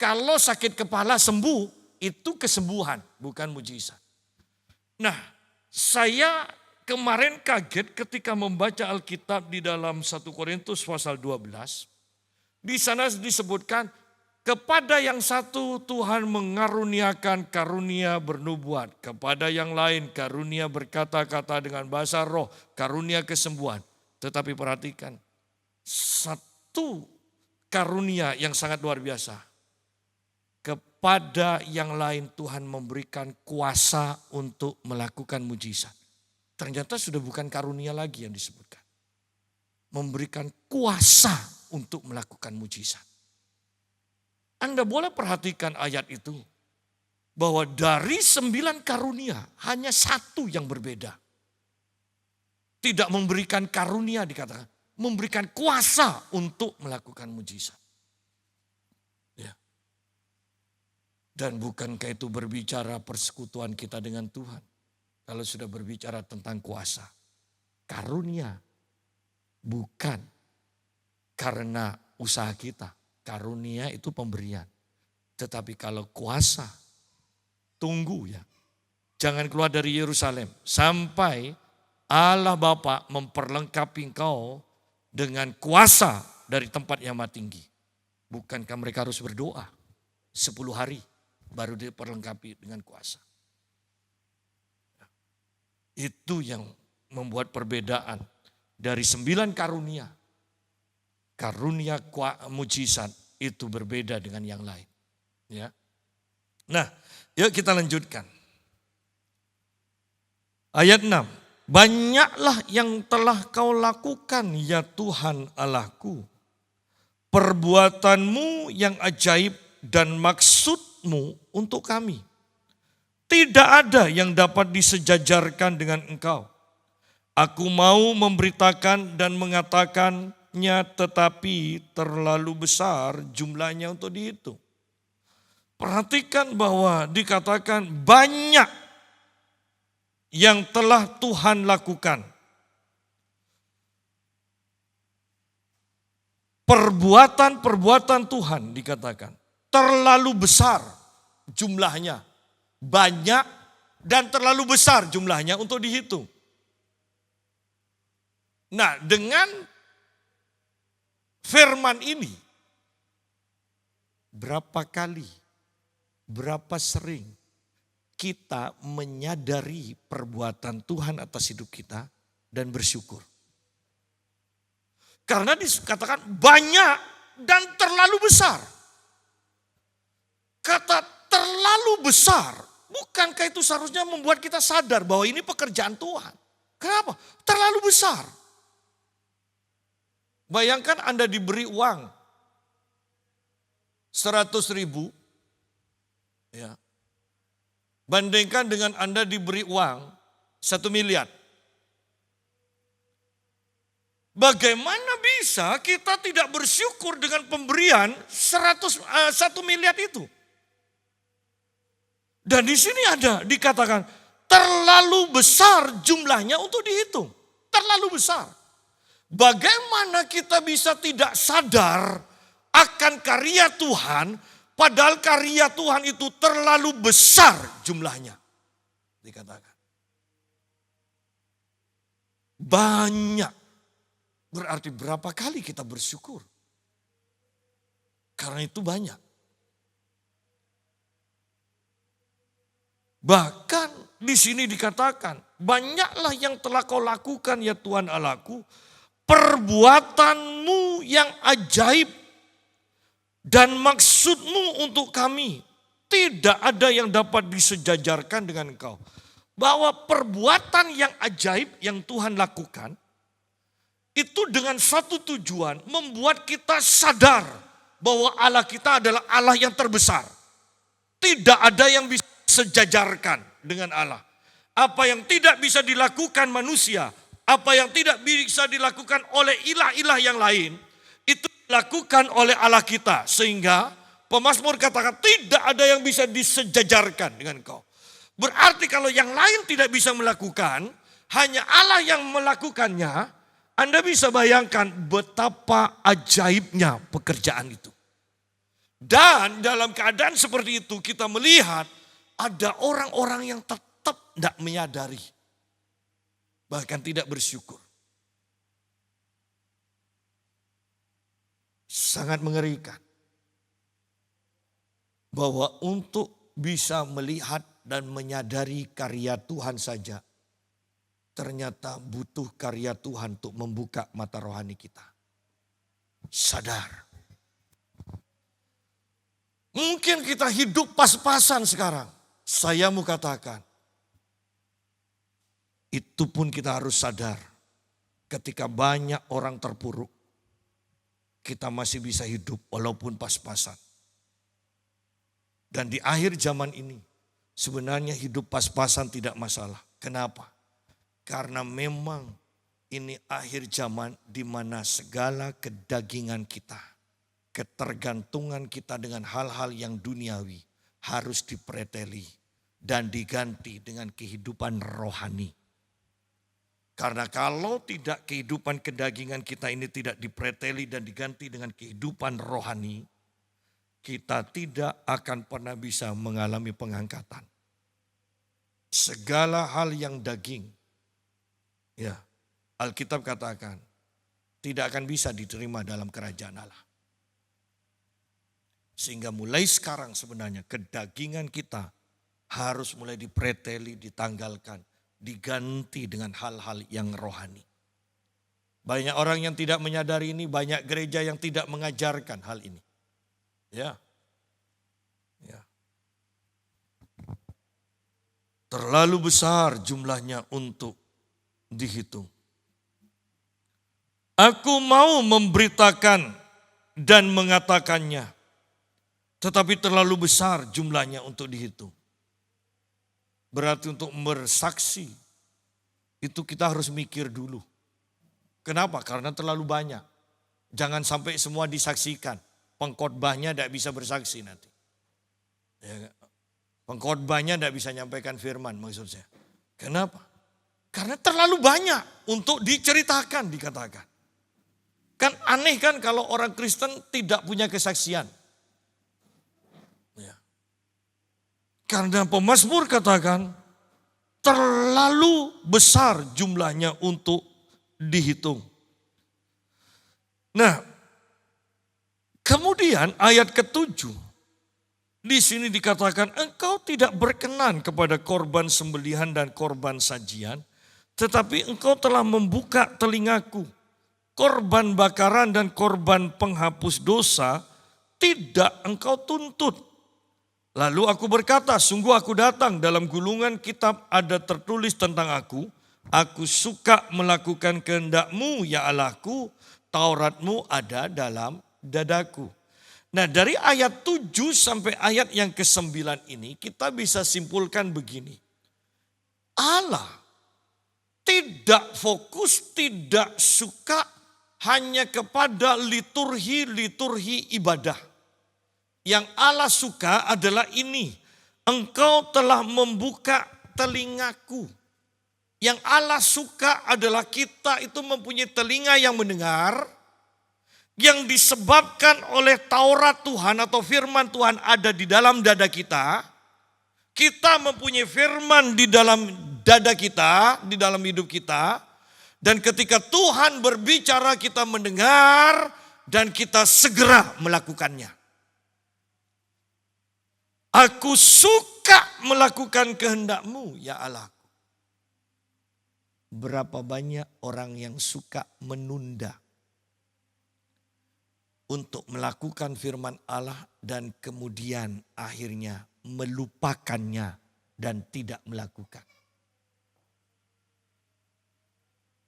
Kalau sakit kepala sembuh, itu kesembuhan, bukan mujizat. Nah, saya kemarin kaget ketika membaca Alkitab di dalam 1 Korintus pasal 12. Di sana disebutkan kepada yang satu Tuhan mengaruniakan karunia bernubuat. Kepada yang lain karunia berkata-kata dengan bahasa roh, karunia kesembuhan. Tetapi perhatikan, satu karunia yang sangat luar biasa. Kepada yang lain Tuhan memberikan kuasa untuk melakukan mujizat. Ternyata sudah bukan karunia lagi yang disebutkan. Memberikan kuasa untuk melakukan mujizat. Anda boleh perhatikan ayat itu. Bahwa dari 9 karunia hanya satu yang berbeda. Tidak memberikan karunia dikatakan. Memberikan kuasa untuk melakukan mujizat. Ya. Dan bukankah itu berbicara persekutuan kita dengan Tuhan. Kalau sudah berbicara tentang kuasa, karunia bukan karena usaha kita. Karunia itu pemberian. Tetapi kalau kuasa, tunggu ya. Jangan keluar dari Yerusalem sampai Allah Bapa memperlengkapi engkau dengan kuasa dari tempat yang maha tinggi. Bukankah mereka harus berdoa 10 hari baru diperlengkapi dengan kuasa. Itu yang membuat perbedaan dari 9 karunia. Karunia mujizat itu berbeda dengan yang lain. Ya. Nah, yuk kita lanjutkan. Ayat 6. Banyaklah yang telah kau lakukan ya Tuhan Allahku. Perbuatanmu yang ajaib dan maksudmu untuk kami. Tidak ada yang dapat disejajarkan dengan engkau. Aku mau memberitakan dan mengatakannya tetapi terlalu besar jumlahnya untuk dihitung. Perhatikan bahwa dikatakan banyak yang telah Tuhan lakukan. Perbuatan-perbuatan Tuhan dikatakan terlalu besar jumlahnya. Banyak dan terlalu besar jumlahnya untuk dihitung. Nah, dengan firman ini, berapa kali, berapa sering kita menyadari perbuatan Tuhan atas hidup kita dan bersyukur. Karena dikatakan banyak dan terlalu besar. Kata terlalu besar. Bukankah itu seharusnya membuat kita sadar bahwa ini pekerjaan Tuhan? Kenapa? Terlalu besar. Bayangkan Anda diberi uang 100.000, ya, bandingkan dengan Anda diberi uang 1 miliar. Bagaimana bisa kita tidak bersyukur dengan pemberian 1 miliar itu? Dan di sini ada dikatakan terlalu besar jumlahnya untuk dihitung. Terlalu besar. Bagaimana kita bisa tidak sadar akan karya Tuhan, padahal karya Tuhan itu terlalu besar jumlahnya. Dikatakan. Banyak. Berarti berapa kali kita bersyukur? Karena itu banyak. Bahkan di sini dikatakan, banyaklah yang telah kau lakukan ya Tuhan Allahku, perbuatanmu yang ajaib dan maksudmu untuk kami. Tidak ada yang dapat disejajarkan dengan engkau. Bahwa perbuatan yang ajaib yang Tuhan lakukan, itu dengan satu tujuan membuat kita sadar bahwa Allah kita adalah Allah yang terbesar. Tidak ada yang bisa sejajarkan dengan Allah. Apa yang tidak bisa dilakukan manusia, apa yang tidak bisa dilakukan oleh ilah-ilah yang lain, itu dilakukan oleh Allah kita. Sehingga pemazmur katakan tidak ada yang bisa disejajarkan dengan kau. Berarti kalau yang lain tidak bisa melakukan, hanya Allah yang melakukannya, Anda bisa bayangkan betapa ajaibnya pekerjaan itu. Dan dalam keadaan seperti itu kita melihat ada orang-orang yang tetap tidak menyadari. Bahkan tidak bersyukur. Sangat mengerikan. Bahwa untuk bisa melihat dan menyadari karya Tuhan saja, ternyata butuh karya Tuhan untuk membuka mata rohani kita. Sadar. Mungkin kita hidup pas-pasan sekarang. Saya mau katakan, itu pun kita harus sadar. Ketika banyak orang terpuruk, kita masih bisa hidup walaupun pas-pasan. Dan di akhir zaman ini, sebenarnya hidup pas-pasan tidak masalah. Kenapa? Karena memang ini akhir zaman di mana segala kedagingan kita, ketergantungan kita dengan hal-hal yang duniawi harus dipreteli dan diganti dengan kehidupan rohani. Karena kalau tidak kehidupan kedagingan kita ini tidak dipreteli dan diganti dengan kehidupan rohani, kita tidak akan pernah bisa mengalami pengangkatan. Segala hal yang daging, ya, Alkitab katakan tidak akan bisa diterima dalam kerajaan Allah. Sehingga mulai sekarang sebenarnya kedagingan kita harus mulai dipreteli, ditanggalkan, diganti dengan hal-hal yang rohani. Banyak orang yang tidak menyadari ini, banyak gereja yang tidak mengajarkan hal ini. Ya. Ya. Terlalu besar jumlahnya untuk dihitung. Aku mau memberitakan dan mengatakannya, tetapi terlalu besar jumlahnya untuk dihitung. Berarti untuk bersaksi, itu kita harus mikir dulu. Kenapa? Karena terlalu banyak. Jangan sampai semua disaksikan. Pengkhotbahnya tidak bisa bersaksi nanti. Ya, pengkhotbahnya tidak bisa nyampaikan firman maksud saya. Kenapa? Karena terlalu banyak untuk diceritakan, dikatakan. Kan aneh kan kalau orang Kristen tidak punya kesaksian. Ya. Karena pemazmur katakan terlalu besar jumlahnya untuk dihitung. Nah, kemudian ayat ke-7 di sini dikatakan engkau tidak berkenan kepada korban sembelihan dan korban sajian, tetapi engkau telah membuka telingaku. Korban bakaran dan korban penghapus dosa tidak engkau tuntut. Lalu aku berkata, sungguh aku datang, dalam gulungan kitab ada tertulis tentang aku. Aku suka melakukan kehendak-Mu ya Allahku, Taurat-Mu ada dalam dadaku. Nah, dari ayat 7 sampai ayat yang ke-9 ini kita bisa simpulkan begini. Allah tidak fokus, tidak suka hanya kepada liturgi-liturgi ibadah. Yang Allah suka adalah ini. Engkau telah membuka telingaku. Yang Allah suka adalah kita itu mempunyai telinga yang mendengar. Yang disebabkan oleh Taurat Tuhan atau firman Tuhan ada di dalam dada kita. Kita mempunyai firman di dalam dada kita, di dalam hidup kita. Dan ketika Tuhan berbicara kita mendengar dan kita segera melakukannya. Aku suka melakukan kehendak-Mu ya Allah. Berapa banyak orang yang suka menunda untuk melakukan firman Allah dan kemudian akhirnya melupakannya dan tidak melakukan.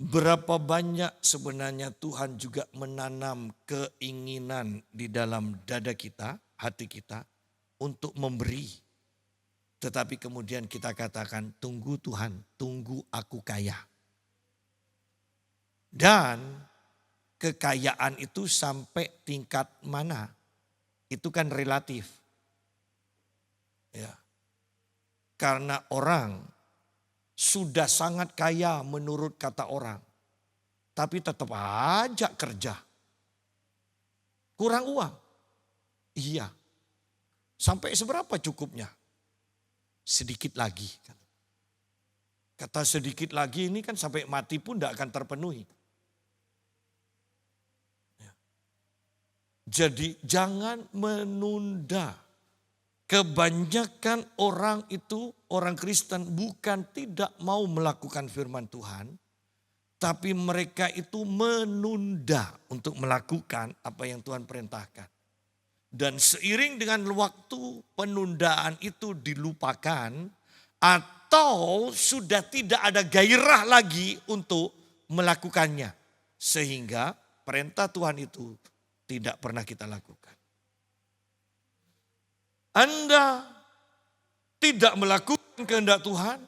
Berapa banyak sebenarnya Tuhan juga menanam keinginan di dalam dada kita, hati kita untuk memberi. Tetapi kemudian kita katakan, tunggu Tuhan, tunggu aku kaya. Dan kekayaan itu sampai tingkat mana? Itu kan relatif. Ya. Karena orang sudah sangat kaya menurut kata orang. Tapi tetap aja kerja. Kurang uang. Iya. Sampai seberapa cukupnya? Sedikit lagi. Kata sedikit lagi ini kan sampai mati pun tidak akan terpenuhi. Jadi jangan menunda. Kebanyakan orang itu, orang Kristen bukan tidak mau melakukan firman Tuhan. Tapi mereka itu menunda untuk melakukan apa yang Tuhan perintahkan. Dan seiring dengan waktu penundaan itu dilupakan. Atau sudah tidak ada gairah lagi untuk melakukannya. Sehingga perintah Tuhan itu tidak pernah kita lakukan. Anda tidak melakukan kehendak Tuhan.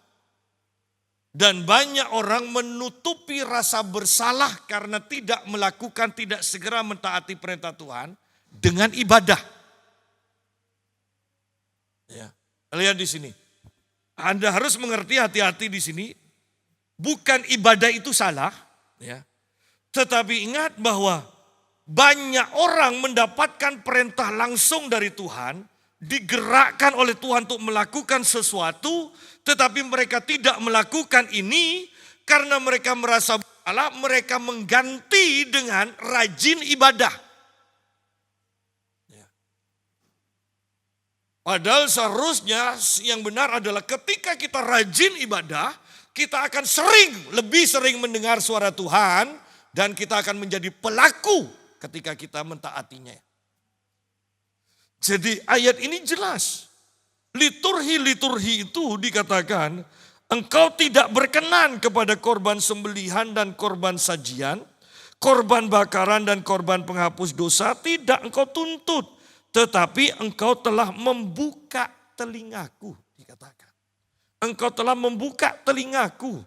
Dan banyak orang menutupi rasa bersalah karena tidak melakukan, tidak segera mentaati perintah Tuhan dengan ibadah. Ya, lihat di sini. Anda harus mengerti, hati-hati di sini. Bukan ibadah itu salah. Ya. Tetapi ingat bahwa banyak orang mendapatkan perintah langsung dari Tuhan, digerakkan oleh Tuhan untuk melakukan sesuatu, tetapi mereka tidak melakukan ini karena mereka merasa bersalah, mereka mengganti dengan rajin ibadah. Padahal seharusnya yang benar adalah ketika kita rajin ibadah, kita akan lebih sering mendengar suara Tuhan dan kita akan menjadi pelaku ketika kita mentaatinya. Jadi ayat ini jelas. Liturgi-liturgi itu dikatakan engkau tidak berkenan kepada korban sembelihan dan korban sajian, korban bakaran dan korban penghapus dosa tidak engkau tuntut. Tetapi engkau telah membuka telingaku, dikatakan. Engkau telah membuka telingaku.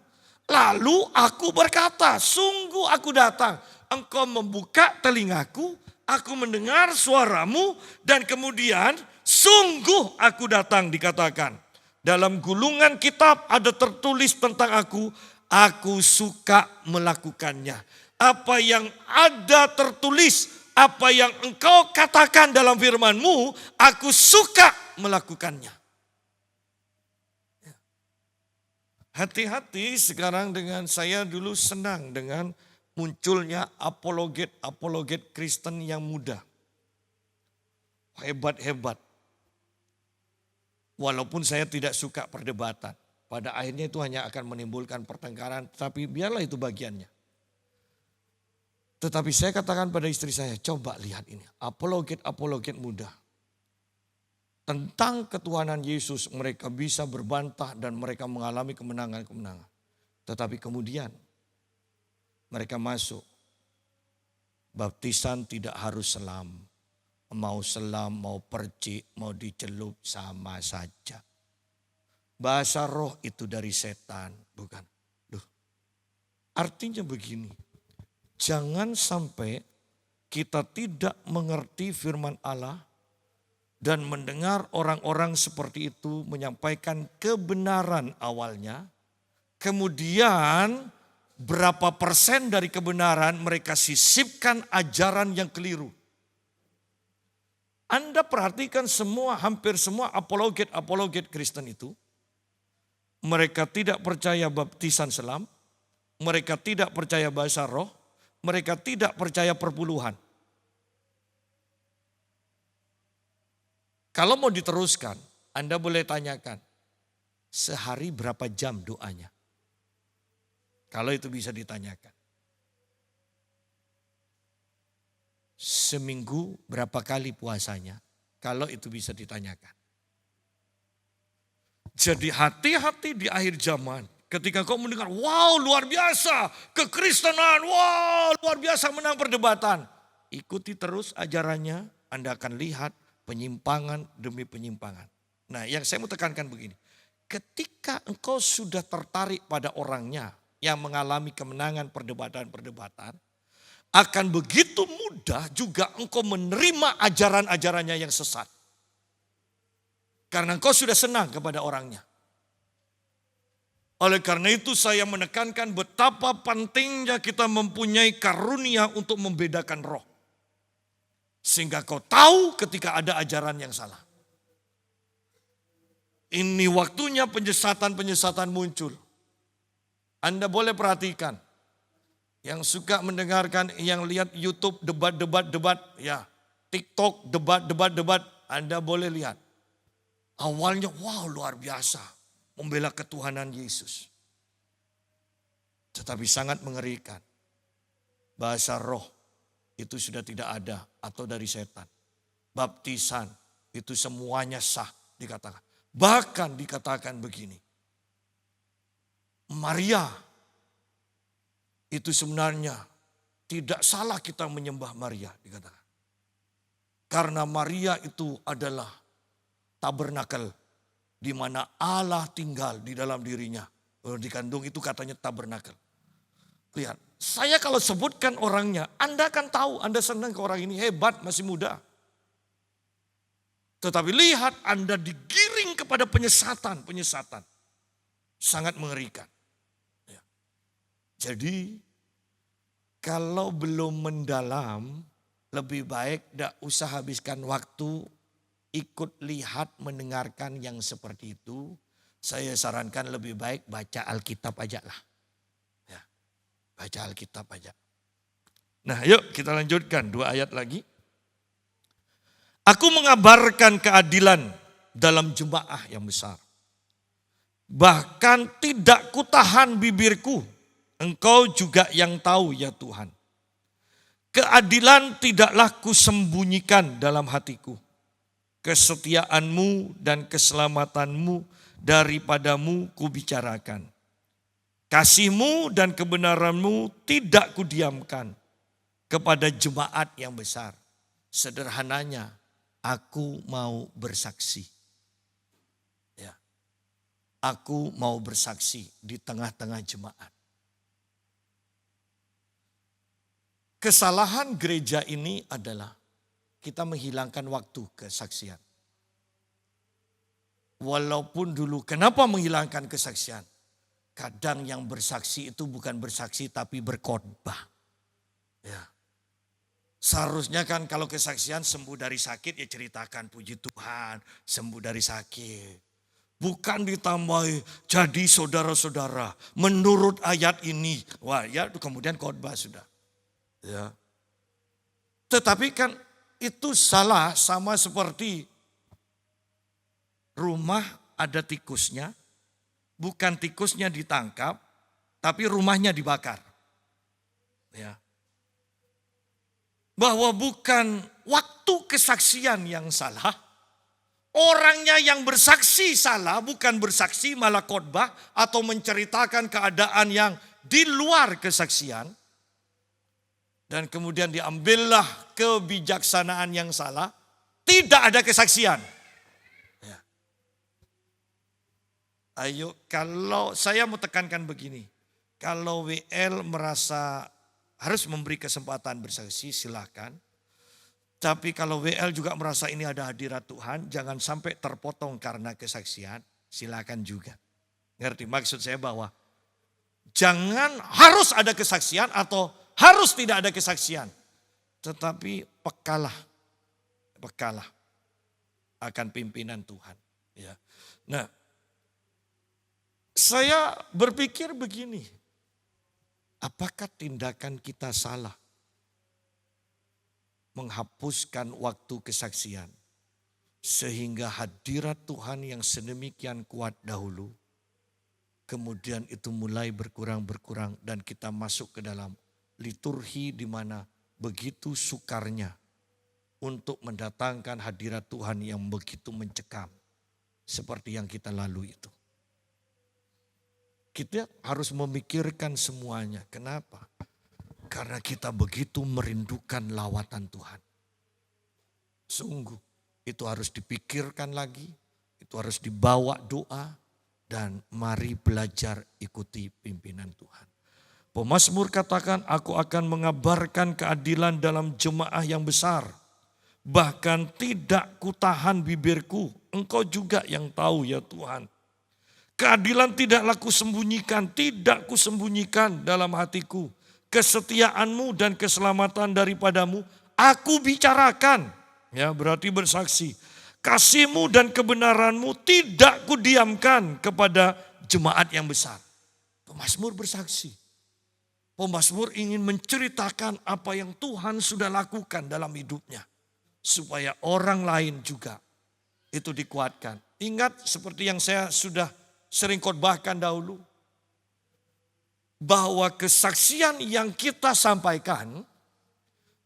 Lalu aku berkata, sungguh aku datang. Engkau membuka telingaku, aku mendengar suaramu, dan kemudian sungguh aku datang, dikatakan. Dalam gulungan kitab ada tertulis tentang aku suka melakukannya. Apa yang ada tertulis, apa yang engkau katakan dalam firman-Mu, aku suka melakukannya. Hati-hati sekarang dengan saya dulu senang dengan munculnya apologet Kristen yang muda. Hebat-hebat. Walaupun saya tidak suka perdebatan. Pada akhirnya itu hanya akan menimbulkan pertengkaran, tapi biarlah itu bagiannya. Tetapi saya katakan pada istri saya, coba lihat ini. Apologet muda. Tentang ketuhanan Yesus mereka bisa berbantah dan mereka mengalami kemenangan-kemenangan. Tetapi kemudian mereka masuk. Baptisan tidak harus selam. mau selam, mau percik, mau dicelup sama saja. Bahasa roh itu dari setan, bukan? Duh. Artinya begini, jangan sampai kita tidak mengerti firman Allah dan mendengar orang-orang seperti itu menyampaikan kebenaran awalnya, kemudian berapa persen dari kebenaran mereka sisipkan ajaran yang keliru. Anda perhatikan hampir semua apologet Kristen itu, mereka tidak percaya baptisan selam, mereka tidak percaya bahasa roh, mereka tidak percaya perpuluhan. Kalau mau diteruskan, Anda boleh tanyakan, sehari berapa jam doanya? Kalau itu bisa ditanyakan. Seminggu berapa kali puasanya? Kalau itu bisa ditanyakan. Jadi hati-hati di akhir zaman. Ketika kau mendengar, wow luar biasa kekristenan, wow luar biasa menang perdebatan. Ikuti terus ajarannya, Anda akan lihat penyimpangan demi penyimpangan. Nah yang saya mau tekankan begini. Ketika engkau sudah tertarik pada orangnya yang mengalami kemenangan perdebatan-perdebatan, akan begitu mudah juga engkau menerima ajaran-ajarannya yang sesat. Karena engkau sudah senang kepada orangnya. Oleh karena itu saya menekankan betapa pentingnya kita mempunyai karunia untuk membedakan roh. Sehingga kau tahu ketika ada ajaran yang salah. Ini waktunya penyesatan-penyesatan muncul. Anda boleh perhatikan. Yang suka mendengarkan, yang lihat YouTube debat, ya TikTok debat, Anda boleh lihat. Awalnya wow luar biasa membela ketuhanan Yesus. Tetapi sangat mengerikan. Bahasa roh itu sudah tidak ada atau dari setan. Baptisan itu semuanya sah dikatakan. Bahkan dikatakan begini. Maria itu sebenarnya tidak salah kita menyembah Maria dikatakan. Karena Maria itu adalah tabernakel di mana Allah tinggal di dalam dirinya. Dikandung itu katanya tabernakel. Lihat, saya kalau sebutkan orangnya, Anda akan tahu, Anda senang ke orang ini hebat, masih muda. Tetapi lihat Anda digiring kepada penyesatan. Sangat mengerikan. Ya. Jadi kalau belum mendalam, lebih baik tidak usah habiskan waktu ikut lihat mendengarkan yang seperti itu. Saya sarankan lebih baik baca Alkitab aja lah. Ya, baca Alkitab aja. Nah yuk kita lanjutkan 2 ayat lagi. Aku mengabarkan keadilan dalam jemaah yang besar. Bahkan tidak kutahan bibirku. Engkau juga yang tahu ya Tuhan. Keadilan tidaklah kusembunyikan dalam hatiku. Kesetiaanmu dan keselamatanmu daripadamu kubicarakan. Kasihmu dan kebenaranmu tidak kudiamkan kepada jemaat yang besar. Sederhananya, aku mau bersaksi. Ya. Aku mau bersaksi di tengah-tengah jemaat. Kesalahan gereja ini adalah kita menghilangkan waktu kesaksian. Walaupun dulu, kenapa menghilangkan kesaksian? Kadang yang bersaksi itu bukan bersaksi tapi berkhotbah. Ya. Seharusnya kan kalau kesaksian sembuh dari sakit ya ceritakan puji Tuhan sembuh dari sakit. Bukan ditambahi jadi saudara-saudara menurut ayat ini. Wah ya kemudian khotbah sudah. Ya. Tetapi kan itu salah sama seperti rumah ada tikusnya, bukan tikusnya ditangkap, tapi rumahnya dibakar. Ya. Bahwa bukan waktu kesaksian yang salah, orangnya yang bersaksi salah, bukan bersaksi malah khotbah atau menceritakan keadaan yang di luar kesaksian. Dan kemudian diambillah kebijaksanaan yang salah. tidak ada kesaksian. Ya. Ayo, kalau saya mau tekankan begini. Kalau WL merasa harus memberi kesempatan bersaksi, silakan. Tapi kalau WL juga merasa ini ada hadirat Tuhan, jangan sampai terpotong karena kesaksian, silakan juga. Ngerti maksud saya bahwa jangan harus ada kesaksian atau harus tidak ada kesaksian. Tetapi pekalah akan pimpinan Tuhan. Ya. Nah, saya berpikir begini, apakah tindakan kita salah menghapuskan waktu kesaksian sehingga hadirat Tuhan yang sedemikian kuat dahulu, kemudian itu mulai berkurang dan kita masuk ke dalam liturgi di mana begitu sukarnya untuk mendatangkan hadirat Tuhan yang begitu mencekam seperti yang kita lalui itu. Kita harus memikirkan semuanya. Kenapa? Karena kita begitu merindukan lawatan Tuhan. Sungguh itu harus dipikirkan lagi, itu harus dibawa doa, dan mari belajar ikuti pimpinan Tuhan. Pemazmur katakan, aku akan mengabarkan keadilan dalam jemaah yang besar. Bahkan tidak kutahan bibirku, Engkau juga yang tahu ya Tuhan. Keadilan tidaklah kusembunyikan, tidak kusembunyikan dalam hatiku. Kesetiaanmu dan keselamatan daripadamu aku bicarakan. Ya, berarti bersaksi. Kasihmu dan kebenaranmu tidak kudiamkan kepada jemaat yang besar. Pemazmur bersaksi. Pemazmur ingin menceritakan apa yang Tuhan sudah lakukan dalam hidupnya. Supaya orang lain juga itu dikuatkan. Ingat seperti yang saya sudah sering khotbahkan dahulu. Bahwa kesaksian yang kita sampaikan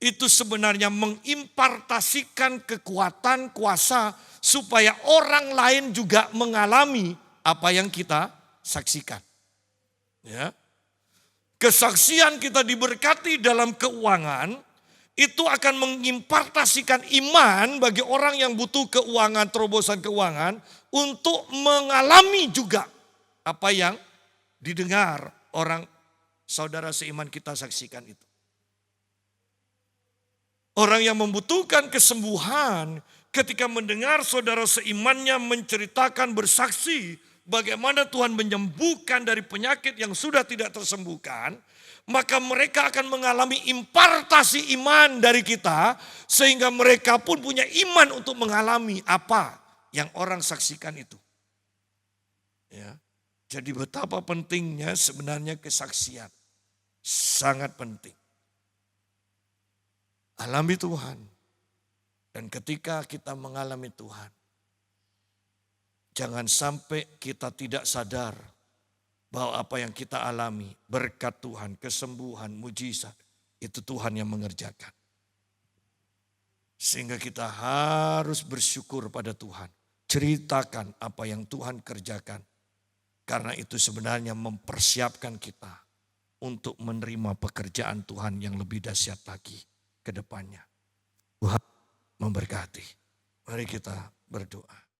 itu sebenarnya mengimpartasikan kekuatan, kuasa supaya orang lain juga mengalami apa yang kita saksikan. Ya. Kesaksian kita diberkati dalam keuangan itu akan mengimpartasikan iman bagi orang yang butuh keuangan, terobosan keuangan untuk mengalami juga apa yang didengar orang saudara seiman kita saksikan itu. Orang yang membutuhkan kesembuhan ketika mendengar saudara seimannya menceritakan bersaksi bagaimana Tuhan menyembuhkan dari penyakit yang sudah tidak tersembuhkan, maka mereka akan mengalami impartasi iman dari kita sehingga mereka pun punya iman untuk mengalami apa yang orang saksikan itu. Ya. Jadi betapa pentingnya sebenarnya kesaksian. Sangat penting. Alami Tuhan. Dan ketika kita mengalami Tuhan, jangan sampai kita tidak sadar bahwa apa yang kita alami, berkat Tuhan, kesembuhan, mujizat, itu Tuhan yang mengerjakan. Sehingga kita harus bersyukur pada Tuhan. Ceritakan apa yang Tuhan kerjakan. Karena itu sebenarnya mempersiapkan kita untuk menerima pekerjaan Tuhan yang lebih dahsyat lagi ke depannya. Tuhan memberkati. Mari kita berdoa.